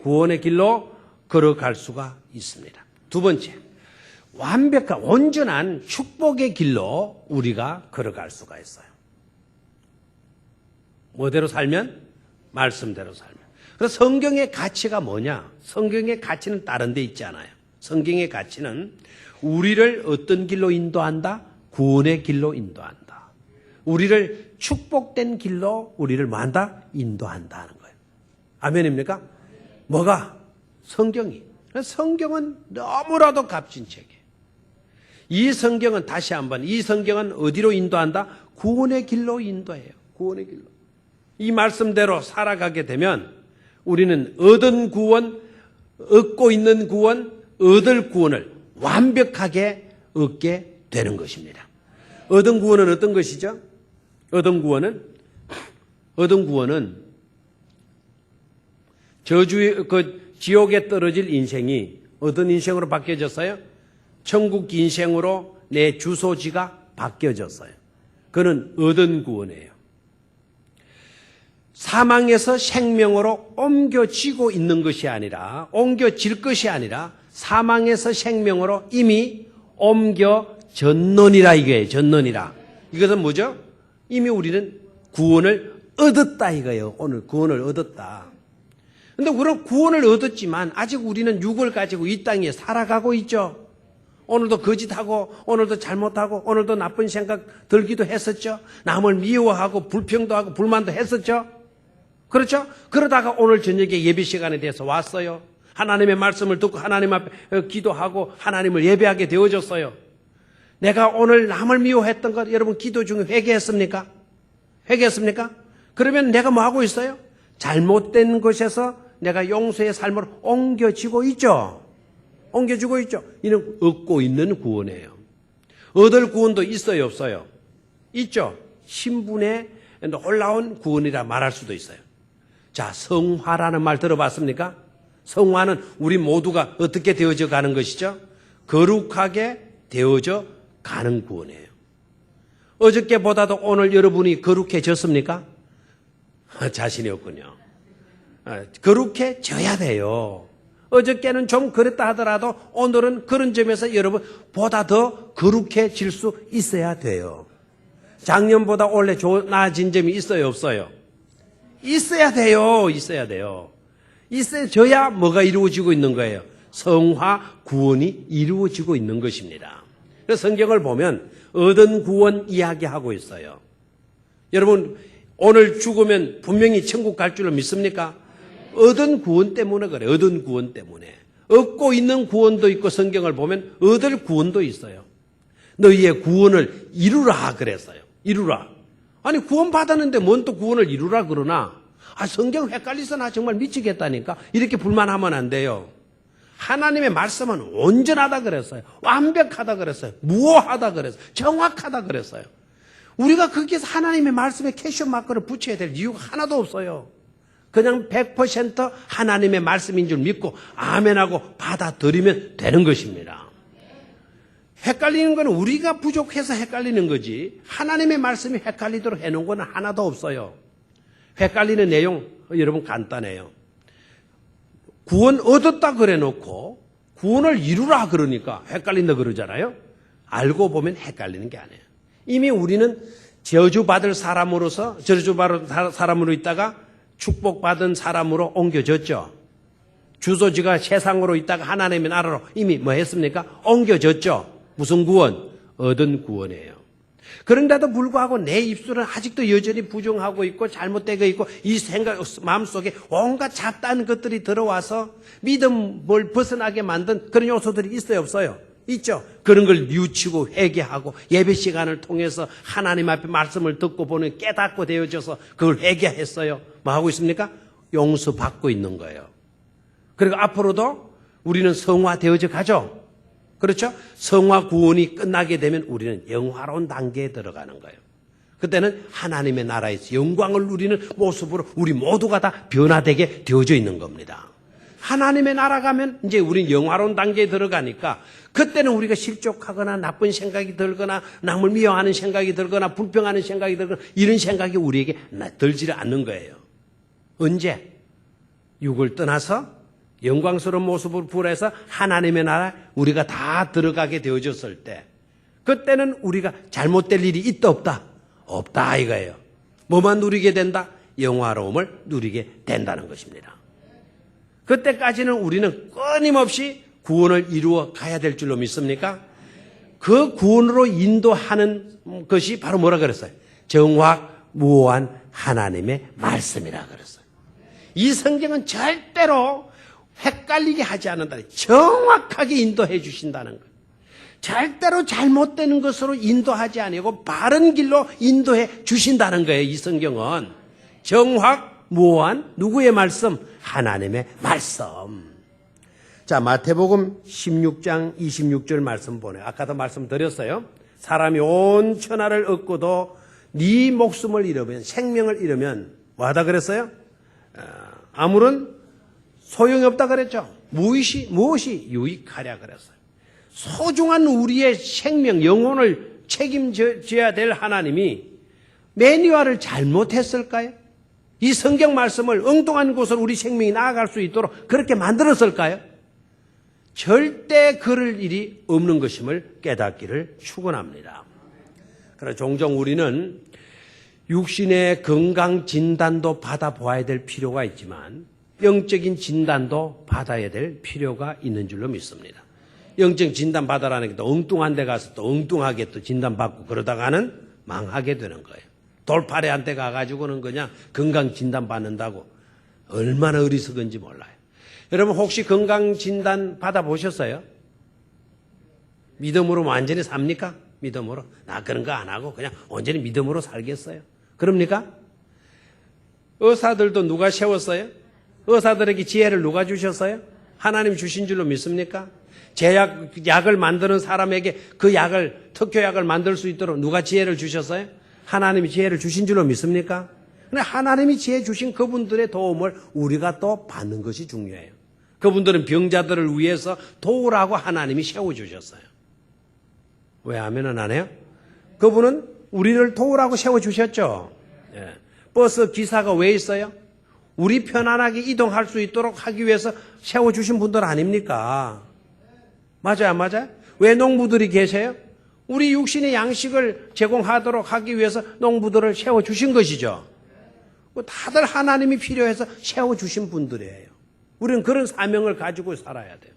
구원의 길로 걸어갈 수가 있습니다. 두 번째, 완벽한 온전한 축복의 길로 우리가 걸어갈 수가 있어요. 뭐대로 살면? 말씀대로 살면. 그래서 성경의 가치가 뭐냐? 성경의 가치는 다른 데 있지 않아요. 성경의 가치는 우리를 어떤 길로 인도한다? 구원의 길로 인도한다. 우리를 축복된 길로 우리를 뭐한다? 인도한다는 거예요. 아멘입니까? 뭐가? 성경이. 성경은 너무나도 값진 책이에요. 이 성경은 다시 한번 이 성경은 어디로 인도한다? 구원의 길로 인도해요. 구원의 길로. 이 말씀대로 살아가게 되면 우리는 얻은 구원, 얻고 있는 구원, 얻을 구원을 완벽하게 얻게 되는 것입니다. 얻은 구원은 어떤 것이죠? 얻은 구원은 지옥에 떨어질 인생이 어떤 인생으로 바뀌어졌어요? 천국 인생으로 내 주소지가 바뀌어졌어요. 그는 얻은 구원이에요. 사망에서 생명으로 옮겨지고 있는 것이 아니라, 옮겨질 것이 아니라 사망에서 생명으로 이미 옮겨졌느니라 이거예요. 졌느니라. 이것은 뭐죠? 이미 우리는 구원을 얻었다 이거예요. 오늘 구원을 얻었다. 그런데 그런 구원을 얻었지만 아직 우리는 육을 가지고 이 땅에 살아가고 있죠. 오늘도 거짓하고 오늘도 잘못하고 오늘도 나쁜 생각 들기도 했었죠. 남을 미워하고 불평도 하고 불만도 했었죠. 그렇죠? 그러다가 오늘 저녁에 예배 시간에 대해서 왔어요. 하나님의 말씀을 듣고 하나님 앞에 기도하고 하나님을 예배하게 되어졌어요. 내가 오늘 남을 미워했던 것 여러분 기도 중에 회개했습니까? 회개했습니까? 그러면 내가 뭐 하고 있어요? 잘못된 것에서 내가 용서의 삶으로 옮겨지고 있죠. 옮겨지고 있죠. 이는 얻고 있는 구원이에요. 얻을 구원도 있어요, 없어요? 있죠. 신분의 놀라운 구원이라 말할 수도 있어요. 자, 성화라는 말 들어봤습니까? 성화는 우리 모두가 어떻게 되어져 가는 것이죠? 거룩하게 되어져 가는 구원이에요. 어저께보다도 오늘 여러분이 거룩해졌습니까? 자신이 없군요. 거룩해져야 돼요. 어저께는 좀 그랬다 하더라도 오늘은 그런 점에서 여러분 보다 더 거룩해질 수 있어야 돼요. 작년보다 올해 나아진 점이 있어요, 없어요? 있어야 돼요. 있어야 돼요. 있어져야 뭐가 이루어지고 있는 거예요? 성화 구원이 이루어지고 있는 것입니다. 그래서 성경을 보면 얻은 구원 이야기하고 있어요. 여러분 오늘 죽으면 분명히 천국 갈 줄로 믿습니까? 얻은 구원 때문에 그래요. 얻은 구원 때문에. 얻고 있는 구원도 있고 성경을 보면 얻을 구원도 있어요. 너희의 구원을 이루라 그랬어요. 이루라. 아니 구원 받았는데 뭔 또 구원을 이루라 그러나? 성경 헷갈리서 나 정말 미치겠다니까. 이렇게 불만하면 안 돼요. 하나님의 말씀은 온전하다 그랬어요. 완벽하다 그랬어요. 무오하다 그랬어요. 정확하다 그랬어요. 우리가 거기에서 하나님의 말씀에 캐셔 마크를 붙여야 될 이유가 하나도 없어요. 그냥 100% 하나님의 말씀인 줄 믿고 아멘하고 받아들이면 되는 것입니다. 헷갈리는 건 우리가 부족해서 헷갈리는 거지 하나님의 말씀이 헷갈리도록 해놓은 건 하나도 없어요. 헷갈리는 내용 여러분 간단해요. 구원 얻었다 그래놓고 구원을 이루라 그러니까 헷갈린다 그러잖아요. 알고 보면 헷갈리는 게 아니에요. 이미 우리는 저주받을 사람으로서 저주받을 사람으로 있다가 축복받은 사람으로 옮겨졌죠. 주소지가 세상으로 있다가 하나님의 나라로 이미 뭐 했습니까? 옮겨졌죠. 무슨 구원? 얻은 구원이에요. 그런데도 불구하고 내 입술은 아직도 여전히 부정하고 있고 잘못되고 있고 이 생각 마음속에 온갖 잡다한 것들이 들어와서 믿음을 벗어나게 만든 그런 요소들이 있어요, 없어요? 있죠. 그런 걸 뉘우치고 회개하고 예배 시간을 통해서 하나님 앞에 말씀을 듣고 보는 깨닫고 되어져서 그걸 회개했어요. 뭐 하고 있습니까? 용서받고 있는 거예요. 그리고 앞으로도 우리는 성화되어져 가죠. 그렇죠? 성화 구원이 끝나게 되면 우리는 영화로운 단계에 들어가는 거예요. 그때는 하나님의 나라에서 영광을 누리는 모습으로 우리 모두가 다 변화되게 되어져 있는 겁니다. 하나님의 나라 가면 이제 우린 영화로운 단계에 들어가니까 그때는 우리가 실족하거나 나쁜 생각이 들거나 남을 미워하는 생각이 들거나 불평하는 생각이 들거나 이런 생각이 우리에게 들지를 않는 거예요. 언제? 육을 떠나서 영광스러운 모습을 부여해서 하나님의 나라 우리가 다 들어가게 되어졌을 때 그때는 우리가 잘못될 일이 있다 없다? 없다 이거예요. 뭐만 누리게 된다? 영화로움을 누리게 된다는 것입니다. 그때까지는 우리는 끊임없이 구원을 이루어 가야 될 줄로 믿습니까? 그 구원으로 인도하는 것이 바로 뭐라 그랬어요? 정확무오한 하나님의 말씀이라 그랬어요. 이 성경은 절대로 헷갈리게 하지 않는다. 정확하게 인도해 주신다는 거예요. 절대로 잘못되는 것으로 인도하지 아니고 바른 길로 인도해 주신다는 거예요. 이 성경은 정확무오한 누구의 말씀? 하나님의 말씀. 자, 마태복음 16장 26절 말씀 보내요. 아까도 말씀드렸어요. 사람이 온 천하를 얻고도 네 목숨을 잃으면 생명을 잃으면 뭐하다 그랬어요? 아무런 소용이 없다 그랬죠. 무엇이 유익하랴 그랬어요. 소중한 우리의 생명, 영혼을 책임져야 될 하나님이 매니아를 잘못했을까요? 이 성경 말씀을 엉뚱한 곳으로 우리 생명이 나아갈 수 있도록 그렇게 만들었을까요? 절대 그럴 일이 없는 것임을 깨닫기를 축원합니다. 그래서 종종 우리는 육신의 건강 진단도 받아보아야 될 필요가 있지만 영적인 진단도 받아야 될 필요가 있는 줄로 믿습니다. 영적 진단 받아라는 게 또 엉뚱한 데 가서 또 엉뚱하게 또 진단받고 그러다가는 망하게 되는 거예요. 돌파리한테 가가지고는 그냥 건강 진단 받는다고 얼마나 어리석은지 몰라요. 여러분 혹시 건강 진단 받아보셨어요? 믿음으로 완전히 삽니까? 믿음으로? 나 그런 거 안 하고 그냥 온전히 믿음으로 살겠어요. 그럽니까? 의사들도 누가 세웠어요? 의사들에게 지혜를 누가 주셨어요? 하나님 주신 줄로 믿습니까? 약을 만드는 사람에게 그 약을, 특효약을 만들 수 있도록 누가 지혜를 주셨어요? 하나님이 지혜를 주신 줄로 믿습니까? 근데 하나님이 지혜 주신 그분들의 도움을 우리가 또 받는 것이 중요해요. 그분들은 병자들을 위해서 도우라고 하나님이 세워주셨어요. 왜 아멘은 안 해요? 그분은 우리를 도우라고 세워주셨죠. 예. 버스 기사가 왜 있어요? 우리 편안하게 이동할 수 있도록 하기 위해서 세워주신 분들 아닙니까? 맞아요, 안 맞아요? 왜 농부들이 계세요? 우리 육신의 양식을 제공하도록 하기 위해서 농부들을 세워주신 것이죠. 다들 하나님이 필요해서 세워주신 분들이에요. 우리는 그런 사명을 가지고 살아야 돼요.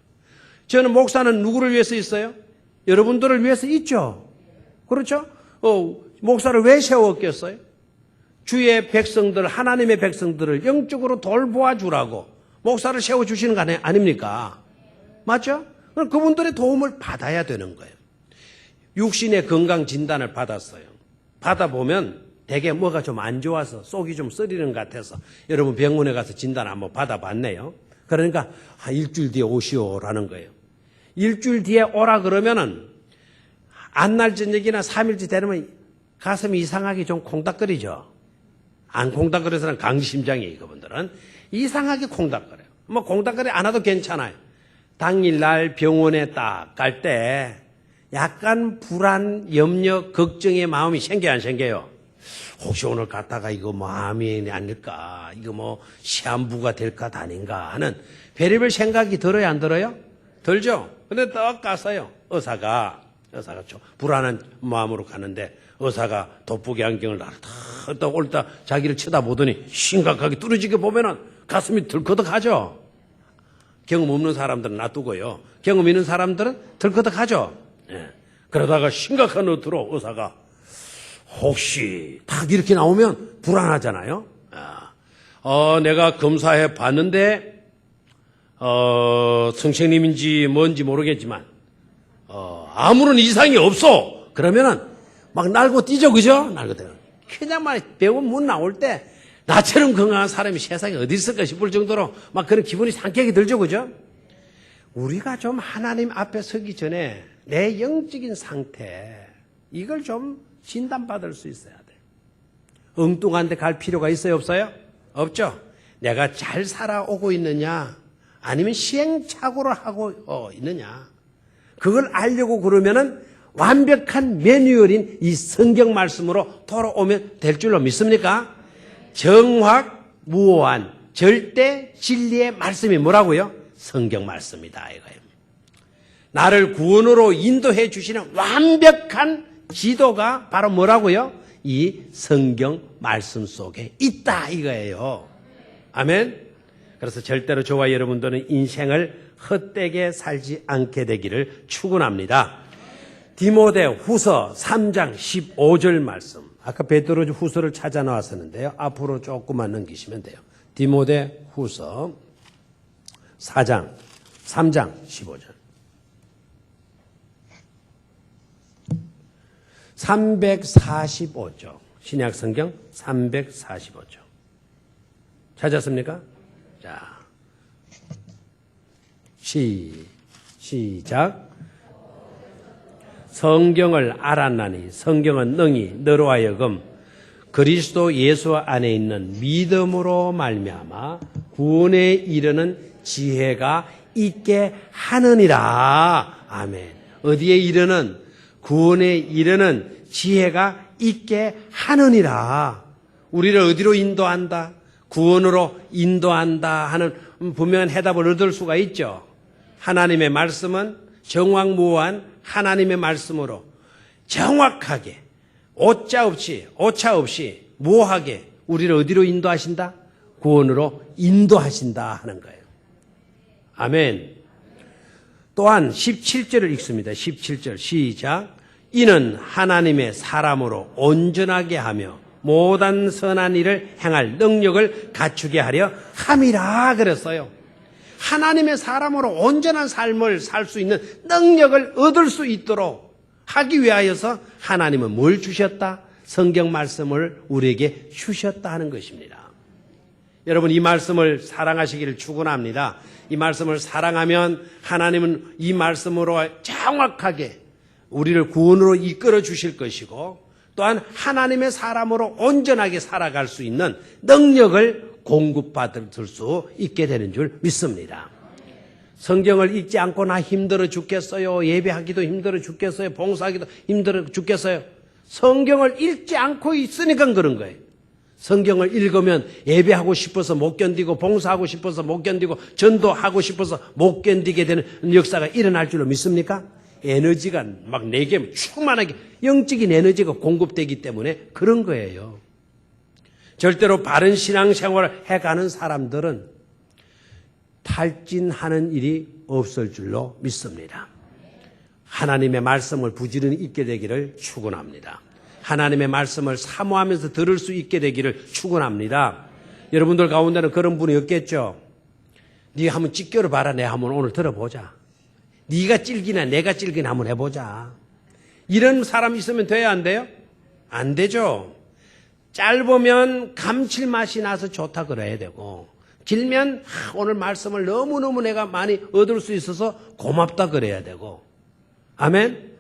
저는 목사는 누구를 위해서 있어요? 여러분들을 위해서 있죠. 그렇죠? 목사를 왜 세웠겠어요? 주의 백성들, 하나님의 백성들을 영적으로 돌보아주라고 목사를 세워주시는 거 아닙니까? 맞죠? 그분들의 도움을 받아야 되는 거예요. 육신의 건강 진단을 받았어요. 받아보면 대개 뭐가 좀 안 좋아서 속이 좀 쓰리는 것 같아서 여러분 병원에 가서 진단 한번 받아봤네요. 그러니까 일주일 뒤에 오시오라는 거예요. 일주일 뒤에 오라 그러면은 안날 저녁이나 3일째 되면 가슴이 이상하게 좀 콩닥거리죠. 안 콩닥거려서는 강심장이에요. 그분들은 이상하게 콩닥거려요. 뭐 콩닥거려 안 와도 괜찮아요. 당일날 병원에 딱 갈 때 약간 불안, 염려, 걱정의 마음이 생겨요, 안 생겨요? 혹시 오늘 갔다가 이거 마음이 아닐까? 이거 뭐 시한부가 될까 아닌가 하는 별의별 생각이 들어요, 안 들어요? 들죠? 근데 딱 가서요. 의사가 좀 불안한 마음으로 가는데 의사가 돋보기 안경을 딱 올다 자기를 쳐다보더니 심각하게 뚫어지게 보면은 가슴이 들커덕하죠. 경험 없는 사람들은 놔두고요. 경험 있는 사람들은 들커덕하죠. 예. 그러다가 심각한 노트로 의사가 혹시 딱 이렇게 나오면 불안하잖아요. 내가 검사해 봤는데 선생님인지 뭔지 모르겠지만 아무런 이상이 없어. 그러면은 막 날고 뛰죠, 그죠? 날거든. 그냥 막 병원 문 나올 때 나처럼 건강한 사람이 세상에 어디 있을까 싶을 정도로 막 그런 기분이 상쾌하게 들죠, 그죠? 우리가 좀 하나님 앞에 서기 전에 내 영적인 상태 이걸 좀 진단받을 수 있어야 돼. 엉뚱한 데 갈 필요가 있어요, 없어요? 없죠. 내가 잘 살아오고 있느냐 아니면 시행착오를 하고 있느냐, 그걸 알려고 그러면은 완벽한 매뉴얼인 이 성경 말씀으로 돌아오면 될 줄로 믿습니까? 정확무오한 절대 진리의 말씀이 뭐라고요? 성경 말씀이다 이거예요. 나를 구원으로 인도해 주시는 완벽한 지도가 바로 뭐라고요? 이 성경 말씀 속에 있다 이거예요. 아멘. 그래서 절대로 저와 여러분들은 인생을 헛되게 살지 않게 되기를 축원합니다. 디모데 후서 3장 15절 말씀. 아까 베드로 후서를 찾아 나왔었는데요. 앞으로 조금만 넘기시면 돼요. 디모데 후서 3장 15절. 345조. 신약성경 345조. 찾았습니까? 자, 시작. 성경을 알았나니 성경은 능히 너로 하여금 그리스도 예수 안에 있는 믿음으로 말미암아 구원에 이르는 지혜가 있게 하느니라. 아멘. 어디에 이르는? 구원에 이르는 지혜가 있게 하느니라. 우리를 어디로 인도한다? 구원으로 인도한다 하는 분명한 해답을 얻을 수가 있죠. 하나님의 말씀은 정확무오한 하나님의 말씀으로 정확하게 오차 없이 무오하게 우리를 어디로 인도하신다? 구원으로 인도하신다 하는 거예요. 아멘. 또한 17절을 읽습니다. 17절 시작. 이는 하나님의 사람으로 온전하게 하며 모든 선한 일을 행할 능력을 갖추게 하려 함이라 그랬어요. 하나님의 사람으로 온전한 삶을 살 수 있는 능력을 얻을 수 있도록 하기 위하여서 하나님은 뭘 주셨다? 성경 말씀을 우리에게 주셨다 하는 것입니다. 여러분, 이 말씀을 사랑하시기를 축원합니다. 이 말씀을 사랑하면 하나님은 이 말씀으로 정확하게 우리를 구원으로 이끌어 주실 것이고, 또한 하나님의 사람으로 온전하게 살아갈 수 있는 능력을 공급받을 수 있게 되는 줄 믿습니다. 성경을 읽지 않고 나 힘들어 죽겠어요. 예배하기도 힘들어 죽겠어요. 봉사하기도 힘들어 죽겠어요. 성경을 읽지 않고 있으니까 그런 거예요. 성경을 읽으면 예배하고 싶어서 못 견디고, 봉사하고 싶어서 못 견디고, 전도하고 싶어서 못 견디게 되는 역사가 일어날 줄로 믿습니까? 에너지가 막 내게 충만하게 영적인 에너지가 공급되기 때문에 그런 거예요. 절대로 바른 신앙생활을 해가는 사람들은 탈진하는 일이 없을 줄로 믿습니다. 하나님의 말씀을 부지런히 읽게 되기를 축원합니다. 하나님의 말씀을 사모하면서 들을 수 있게 되기를 축원합니다. 여러분들 가운데는 그런 분이 없겠죠. 네가 한번 찢겨를 봐라. 내가 한번 오늘 들어보자. 네가 찔기나 내가 찔기나 한번 해보자. 이런 사람이 있으면 돼야 안 돼요? 안 되죠. 짧으면 감칠맛이 나서 좋다 그래야 되고, 길면 오늘 말씀을 너무너무 내가 많이 얻을 수 있어서 고맙다 그래야 되고. 아멘?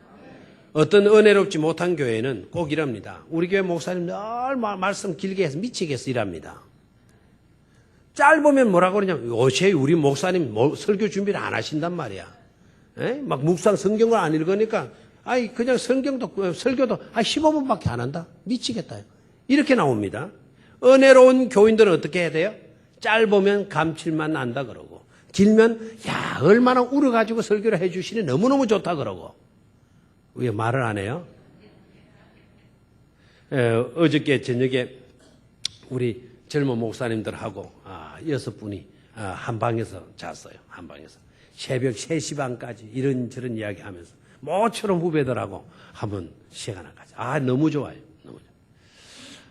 어떤 은혜롭지 못한 교회는 꼭 이럽니다. 우리 교회 목사님 늘 말씀 길게 해서 미치겠어 이랍니다. 짧으면 뭐라고 그러냐면, 요새 우리 목사님 설교 준비를 안 하신단 말이야. 막 묵상 성경을 안 읽으니까, 그냥 설교도 15분밖에 안 한다. 미치겠다. 이렇게 나옵니다. 은혜로운 교인들은 어떻게 해야 돼요? 짧으면 감칠맛 난다 그러고, 길면 야 얼마나 울어가지고 설교를 해주시니 너무너무 좋다 그러고. 왜 말을 안 해요? 어저께 저녁에 우리 젊은 목사님들하고 6분이 한 방에서 잤어요. 한 방에서 새벽 3시 반까지 이런저런 이야기하면서 모처럼 후배들하고 한번 시간을 가자. 너무 좋아요. 너무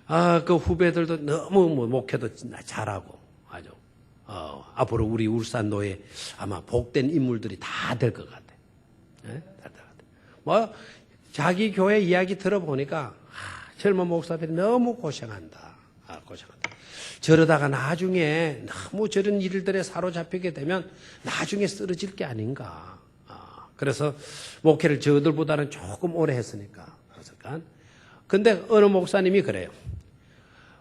좋아요. 그 후배들도 너무 목회도 잘하고 아주 앞으로 우리 울산노에 아마 복된 인물들이 다 될 것 같아. 다 될 것 같아. 자기 교회 이야기 들어보니까 젊은 목사들이 너무 고생한다. 고생한다. 저러다가 나중에 너무 저런 일들에 사로잡히게 되면 나중에 쓰러질 게 아닌가. 그래서 목회를 저들보다는 조금 오래 했으니까. 근데 어느 목사님이 그래요.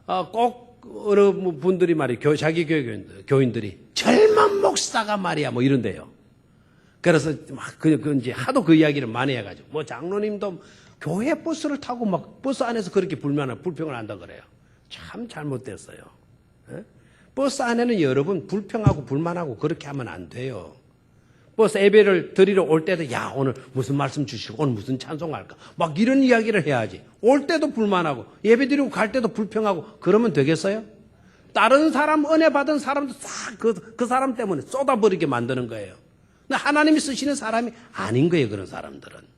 꼭 어느 분들이 말이에요. 자기 교인들이 젊은 목사가 말이야 뭐 이런데요. 그래서 막 이제 하도 그 이야기를 많이 해가지고 뭐 장로님도 교회 버스를 타고 막 버스 안에서 그렇게 불평을 한다 그래요. 참 잘못됐어요. 예? 버스 안에는 여러분 불평하고 불만하고 그렇게 하면 안 돼요. 버스 예배를 드리러 올 때도 야 오늘 무슨 말씀 주시고 오늘 무슨 찬송할까 막 이런 이야기를 해야지. 올 때도 불만하고 예배 드리고 갈 때도 불평하고 그러면 되겠어요? 다른 사람 은혜 받은 사람도 싹 그 사람 때문에 쏟아버리게 만드는 거예요. 근데 하나님이 쓰시는 사람이 아닌 거예요. 그런 사람들은.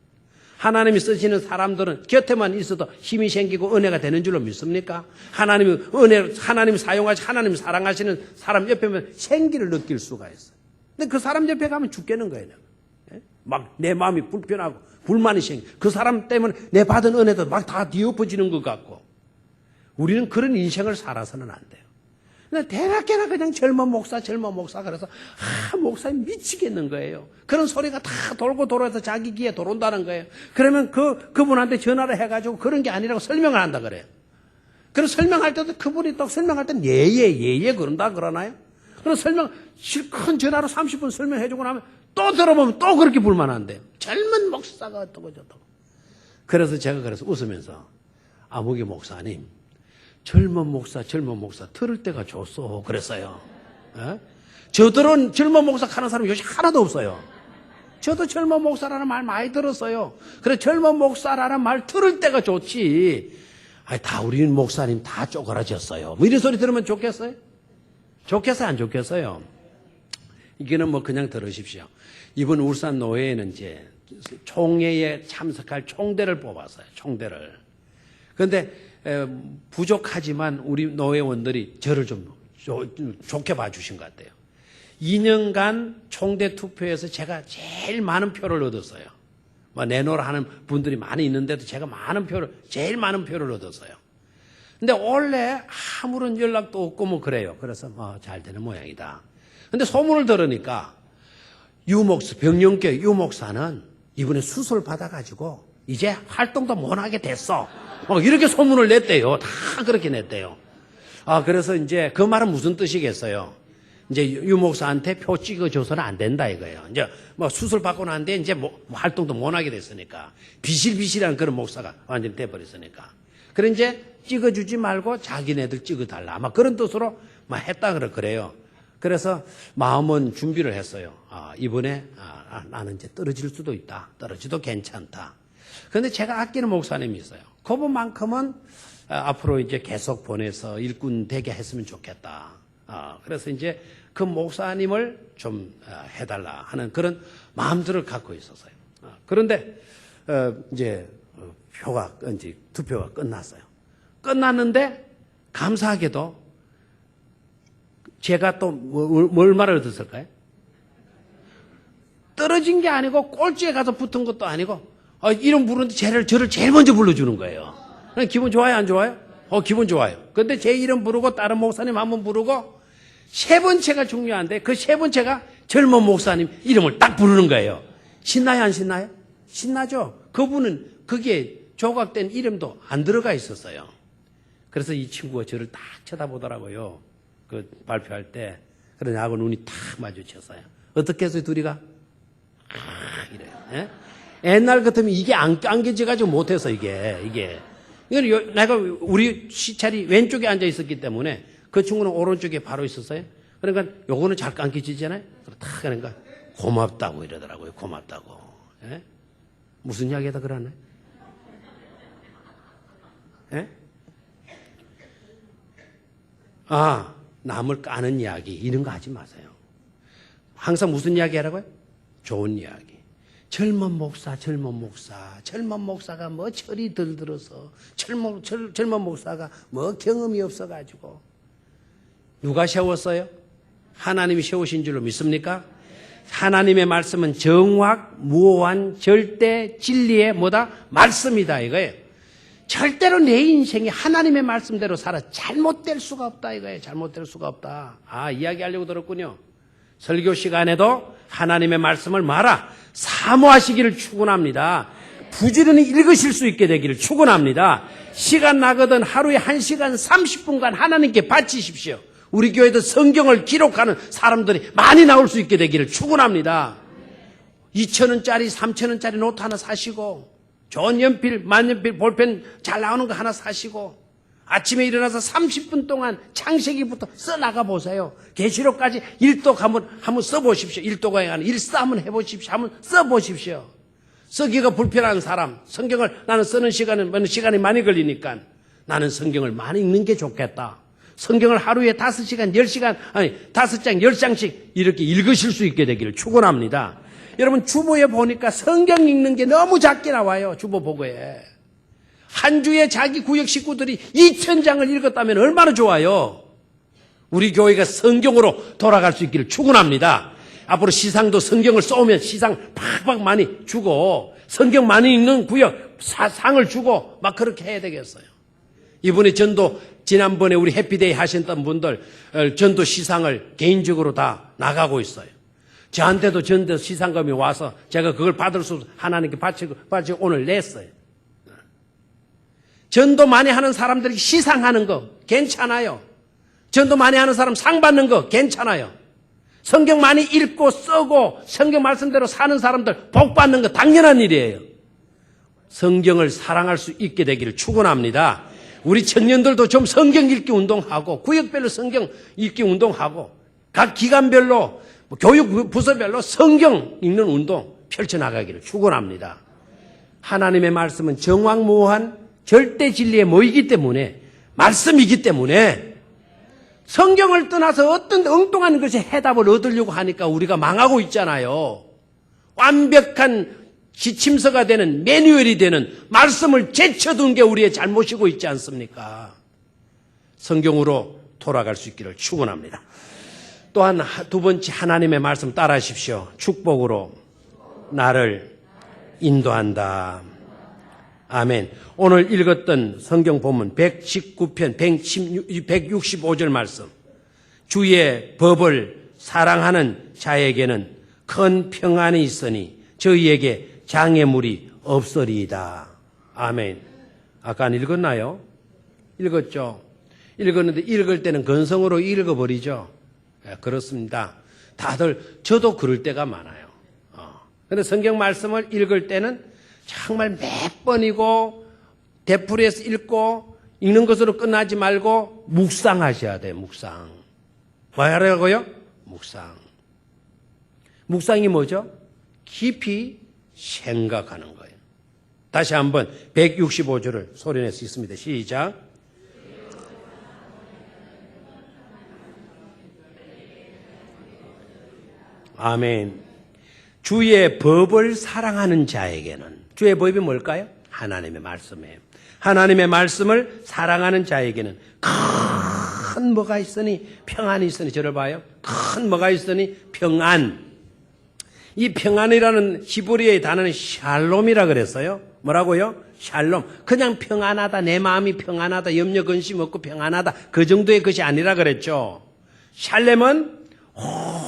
하나님이 쓰시는 사람들은 곁에만 있어도 힘이 생기고 은혜가 되는 줄로 믿습니까? 하나님이 사용하시 하나님이 사랑하시는 사람 옆에 보면 생기를 느낄 수가 있어요. 근데 그 사람 옆에 가면 죽겠는 거예요. 막 내 마음이 불편하고 불만이 생겨. 그 사람 때문에 내 받은 은혜도 막 다 뒤엎어지는 것 같고. 우리는 그런 인생을 살아서는 안 돼요. 근데 대낮게나 그냥 젊은 목사 그래서 목사님 미치겠는 거예요. 그런 소리가 다 돌고 돌아서 자기 귀에 들어온다는 거예요. 그러면 그분한테 전화를 해가지고 그런 게 아니라고 설명을 한다 그래요. 그래서 설명할 때도 그분이 또 설명할 때는 예예 그런다 그러나요? 그럼 실컷 전화로 30분 설명해주고 나면 또 들어보면 또 그렇게 불만한대요. 젊은 목사가 어떠고 저떠고. 그래서 제가 웃으면서 아무개 목사님 젊은 목사 들을 때가 좋소 그랬어요. 예? 저들은 젊은 목사 하는 사람이 요즘 하나도 없어요. 저도 젊은 목사라는 말 많이 들었어요. 그래 젊은 목사라는 말 들을 때가 좋지. 다 우리 목사님 다 쪼그라졌어요. 뭐 이런 소리 들으면 좋겠어요? 좋겠어요? 안 좋겠어요? 이게는 뭐 그냥 들으십시오. 이번 울산 노회에는 이제 총회에 참석할 총대를 뽑았어요. 총대를. 그런데 부족하지만 우리 노회원들이 저를 좀 좋게 봐주신 것 같아요. 2년간 총대 투표에서 제가 제일 많은 표를 얻었어요. 뭐 내놓으라 하는 분들이 많이 있는데도 제가 제일 많은 표를 얻었어요. 근데 원래 아무런 연락도 없고 뭐 그래요. 그래서 잘 되는 모양이다. 근데 소문을 들으니까 병영교회 유목사는 이번에 수술 받아가지고 이제 활동도 못 하게 됐어. 이렇게 소문을 냈대요. 다 그렇게 냈대요. 그래서 이제 그 말은 무슨 뜻이겠어요? 이제 유목사한테 표 찍어줘서는 안 된다 이거예요. 이제 뭐 수술 받고 난데 이제 뭐 활동도 못 하게 됐으니까. 비실비실한 그런 목사가 완전히 돼버렸으니까. 그래 이제 찍어주지 말고 자기네들 찍어달라. 아마 그런 뜻으로 했다 그래요. 그래서 마음은 준비를 했어요. 이번에 나는 이제 떨어질 수도 있다. 떨어져도 괜찮다. 그런데 제가 아끼는 목사님이 있어요. 그분만큼은 앞으로 이제 계속 보내서 일꾼 되게 했으면 좋겠다. 그래서 이제 그 목사님을 좀 해달라 하는 그런 마음들을 갖고 있었어요. 그런데 이제 투표가 끝났어요. 끝났는데 감사하게도 제가 또 뭘 말을 듣을까요? 떨어진 게 아니고 꼴찌에 가서 붙은 것도 아니고 이름 부르는데 저를 제일 먼저 불러주는 거예요. 기분 좋아요 안 좋아요? 기분 좋아요. 근데 제 이름 부르고 다른 목사님 한번 부르고 세 번째가 중요한데 그 세 번째가 젊은 목사님 이름을 딱 부르는 거예요. 신나요 안 신나요? 신나죠. 그분은 그게 조각된 이름도 안 들어가 있었어요. 그래서 이 친구가 저를 딱 쳐다보더라고요. 그 발표할 때. 그러니 하고 눈이 탁 마주쳤어요. 어떻게 해서 둘이가? 이래요. 예? 옛날 같으면 이게 안 감겨져가지고 못해서 이게. 내가 우리 시찰이 왼쪽에 앉아 있었기 때문에 그 친구는 오른쪽에 바로 있었어요. 그러니까 요거는 잘 감겨지잖아요. 그러니까 고맙다고 이러더라고요. 고맙다고. 예? 무슨 이야기하다 그러네? 예? 남을 까는 이야기 이런 거 하지 마세요. 항상 무슨 이야기 하라고요? 좋은 이야기. 젊은 목사가 뭐 철이 들어서 젊은 목사가 뭐 경험이 없어가지고 누가 세웠어요? 하나님이 세우신 줄로 믿습니까? 하나님의 말씀은 정확, 무오한, 절대 진리의 말씀이다 이거예요. 절대로 내 인생이 하나님의 말씀대로 살아 잘못될 수가 없다 이거예요. 잘못될 수가 없다. 이야기하려고 들었군요. 설교 시간에도 하나님의 말씀을 사모하시기를 축원합니다. 부지런히 읽으실 수 있게 되기를 축원합니다. 시간 나거든 하루에 1시간 30분간 하나님께 바치십시오. 우리 교회도 성경을 기록하는 사람들이 많이 나올 수 있게 되기를 축원합니다. 2,000원짜리 3,000원짜리 노트 하나 사시고 좋은 연필, 만연필, 볼펜 잘 나오는 거 하나 사시고 아침에 일어나서 30분 동안 창세기부터 써나가 보세요. 계시록까지 일독 한번 써보십시오. 일독에 관한 일사 한번 해보십시오. 한번 써보십시오. 쓰기가 불편한 사람, 성경을 나는 쓰는 시간이 많이 걸리니까 나는 성경을 많이 읽는 게 좋겠다. 성경을 하루에 5시간, 10시간, 5장, 10장씩 이렇게 읽으실 수 있게 되기를 축원합니다. 여러분 주보에 보니까 성경 읽는 게 너무 작게 나와요. 주보 보고에. 한 주에 자기 구역 식구들이 2,000장을 읽었다면 얼마나 좋아요. 우리 교회가 성경으로 돌아갈 수 있기를 축원합니다. 앞으로 시상도 성경을 쏘면 시상 팍팍 많이 주고 성경 많이 읽는 구역 상을 주고 막 그렇게 해야 되겠어요. 이번에 전도 지난번에 우리 해피데이 하셨던 분들 전도 시상을 개인적으로 다 나가고 있어요. 저한테도 전도 시상금이 와서 제가 그걸 받을 수 하나님께 바치고 오늘 냈어요. 전도 많이 하는 사람들이 시상하는 거 괜찮아요. 전도 많이 하는 사람 상 받는 거 괜찮아요. 성경 많이 읽고 쓰고 성경 말씀대로 사는 사람들 복 받는 거 당연한 일이에요. 성경을 사랑할 수 있게 되기를 축원합니다. 우리 청년들도 좀 성경 읽기 운동하고 구역별로 성경 읽기 운동하고 각 기관별로 교육 부서별로 성경 읽는 운동 펼쳐나가기를 축원합니다. 하나님의 말씀은 정확무한 절대 진리의 뭐이기 때문에 말씀이기 때문에 성경을 떠나서 어떤 엉뚱한 것에 해답을 얻으려고 하니까 우리가 망하고 있잖아요. 완벽한 지침서가 되는 매뉴얼이 되는 말씀을 제쳐둔 게 우리의 잘못이고 있지 않습니까? 성경으로 돌아갈 수 있기를 축원합니다. 또한 두 번째 하나님의 말씀 따라하십시오. 축복으로 나를 인도한다. 아멘. 오늘 읽었던 성경 본문 119편 165절 말씀. 주의 법을 사랑하는 자에게는 큰 평안이 있으니 저희에게 장애물이 없으리이다. 아멘. 아까 읽었나요? 읽었죠? 읽었는데 읽을 때는 건성으로 읽어버리죠? 네, 그렇습니다. 다들 저도 그럴 때가 많아요. 그런데 성경 말씀을 읽을 때는 정말 몇 번이고 되풀이해서 읽고 읽는 것으로 끝나지 말고 묵상하셔야 돼요. 묵상. 뭐 하라고요? 묵상. 묵상이 뭐죠? 깊이 생각하는 거예요. 다시 한번 165절을 소리내서 읽습니다. 시작. 아멘. 주의 법을 사랑하는 자에게는 주의 법이 뭘까요? 하나님의 말씀이에요. 하나님의 말씀을 사랑하는 자에게는 큰 뭐가 있으니 평안이 있으니 저를 봐요. 큰 뭐가 있으니 평안. 이 평안이라는 히브리어의 단어는 샬롬이라 그랬어요. 뭐라고요? 샬롬. 그냥 평안하다. 내 마음이 평안하다. 염려 근심 없고 평안하다. 그 정도의 것이 아니라 그랬죠. 샬렘은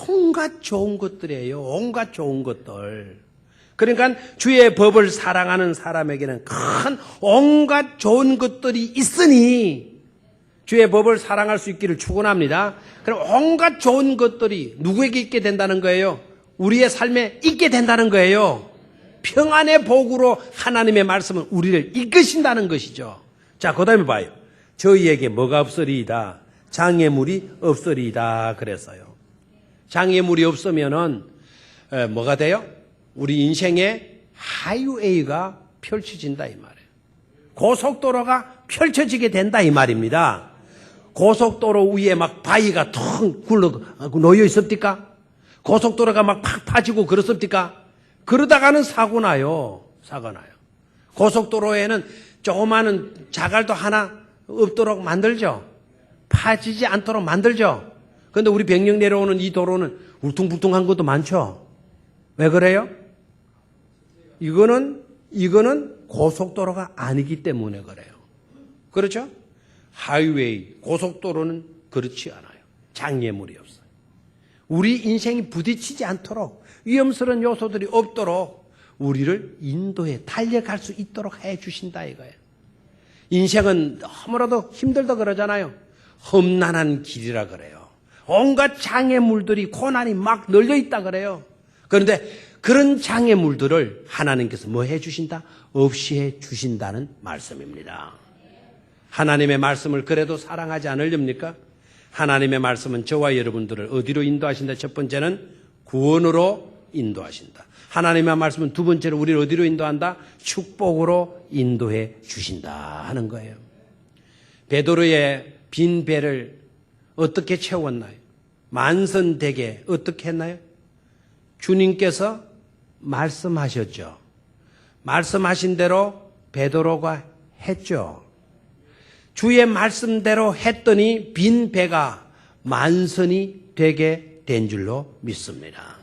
온갖 좋은 것들이에요. 온갖 좋은 것들. 그러니까 주의 법을 사랑하는 사람에게는 큰 온갖 좋은 것들이 있으니 주의 법을 사랑할 수 있기를 축원합니다. 그럼 온갖 좋은 것들이 누구에게 있게 된다는 거예요? 우리의 삶에 있게 된다는 거예요. 평안의 복으로 하나님의 말씀은 우리를 이끄신다는 것이죠. 자, 그 다음에 봐요. 저희에게 뭐가 없으리이다. 장애물이 없으리이다 그랬어요. 장애물이 없으면은 뭐가 돼요? 우리 인생에 하이웨이가 펼쳐진다 이 말이에요. 고속도로가 펼쳐지게 된다 이 말입니다. 고속도로 위에 막 바위가 텅 굴러 놓여 있습니까? 고속도로가 막 팍 파지고 그렇습니까? 그러다가는 사고 나요. 사고 나요. 고속도로에는 조그마한 자갈도 하나 없도록 만들죠. 파지지 않도록 만들죠. 그런데 우리 병영 내려오는 이 도로는 울퉁불퉁한 것도 많죠. 왜 그래요? 이거는 고속도로가 아니기 때문에 그래요. 그렇죠? 하이웨이, 고속도로는 그렇지 않아요. 장애물이 없어요. 우리 인생이 부딪히지 않도록 위험스러운 요소들이 없도록 우리를 인도해 달려갈 수 있도록 해 주신다 이거예요. 인생은 너무나도 힘들다 그러잖아요. 험난한 길이라 그래요. 온갖 장애물들이 고난이 막 널려 있다 그래요. 그런데 그런 장애물들을 하나님께서 뭐 해 주신다? 없이 해 주신다는 말씀입니다. 하나님의 말씀을 그래도 사랑하지 않으렵니까? 하나님의 말씀은 저와 여러분들을 어디로 인도하신다? 첫 번째는 구원으로 인도하신다. 하나님의 말씀은 두 번째로 우리를 어디로 인도한다? 축복으로 인도해 주신다 하는 거예요. 베드로의 빈 배를 어떻게 채웠나요? 만선되게 어떻게 했나요? 주님께서 말씀하셨죠. 말씀하신 대로 베드로가 했죠. 주의 말씀대로 했더니 빈 배가 만선이 되게 된 줄로 믿습니다.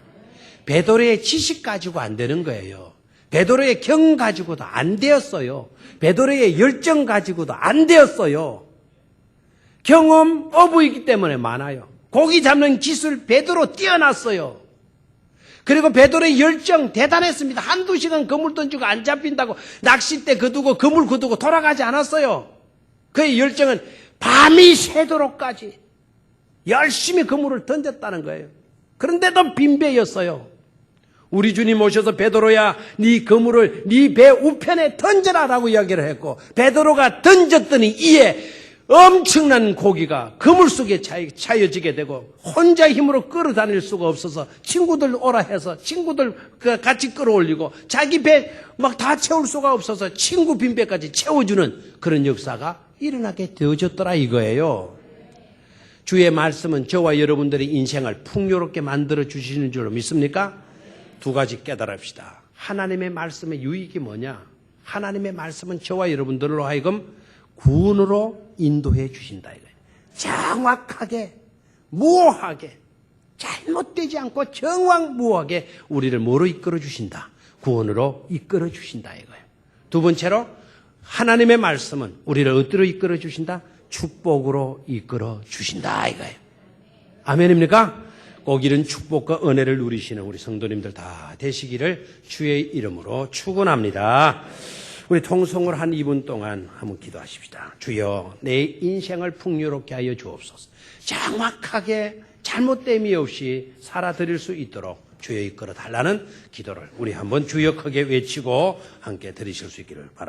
베드로의 지식 가지고 안 되는 거예요. 베드로의 경 가지고도 안 되었어요. 베드로의 열정 가지고도 안 되었어요. 경험 어부이기 때문에 많아요. 고기 잡는 기술 베드로 뛰어났어요. 그리고 베드로의 열정 대단했습니다. 한두 시간 그물 던지고 안 잡힌다고 낚싯대 거두고 그물 거두고 돌아가지 않았어요. 그의 열정은 밤이 새도록까지 열심히 그물을 던졌다는 거예요. 그런데도 빈배였어요. 우리 주님 오셔서 베드로야 네 그물을 네 배 우편에 던져라라고 이야기를 했고 베드로가 던졌더니 이에 엄청난 고기가 그물 속에 차여지게 되고 혼자 힘으로 끌어다닐 수가 없어서 친구들 오라 해서 친구들 같이 끌어올리고 자기 배 막 다 채울 수가 없어서 친구 빈배까지 채워주는 그런 역사가 일어나게 되어졌더라 이거예요. 주의 말씀은 저와 여러분들의 인생을 풍요롭게 만들어 주시는 줄로 믿습니까? 두 가지 깨달읍시다. 하나님의 말씀의 유익이 뭐냐? 하나님의 말씀은 저와 여러분들로 하여금 구원으로 인도해 주신다 이거예요. 정확하게 무오하게 잘못되지 않고 정확무오하게 우리를 뭐로 이끌어 주신다? 구원으로 이끌어 주신다 이거예요. 두 번째로 하나님의 말씀은 우리를 어디로 이끌어 주신다? 축복으로 이끌어 주신다 이거예요. 아멘입니까? 꼭 이런 축복과 은혜를 누리시는 우리 성도님들 다 되시기를 주의 이름으로 축원합니다. 우리 통성을 한 2분 동안 한번 기도하십시다. 주여 내 인생을 풍요롭게 하여 주옵소서. 정확하게 잘못됨이 없이 살아드릴 수 있도록 주여 이끌어 달라는 기도를 우리 한번 주여 크게 외치고 함께 드리실 수 있기를 바랍니다.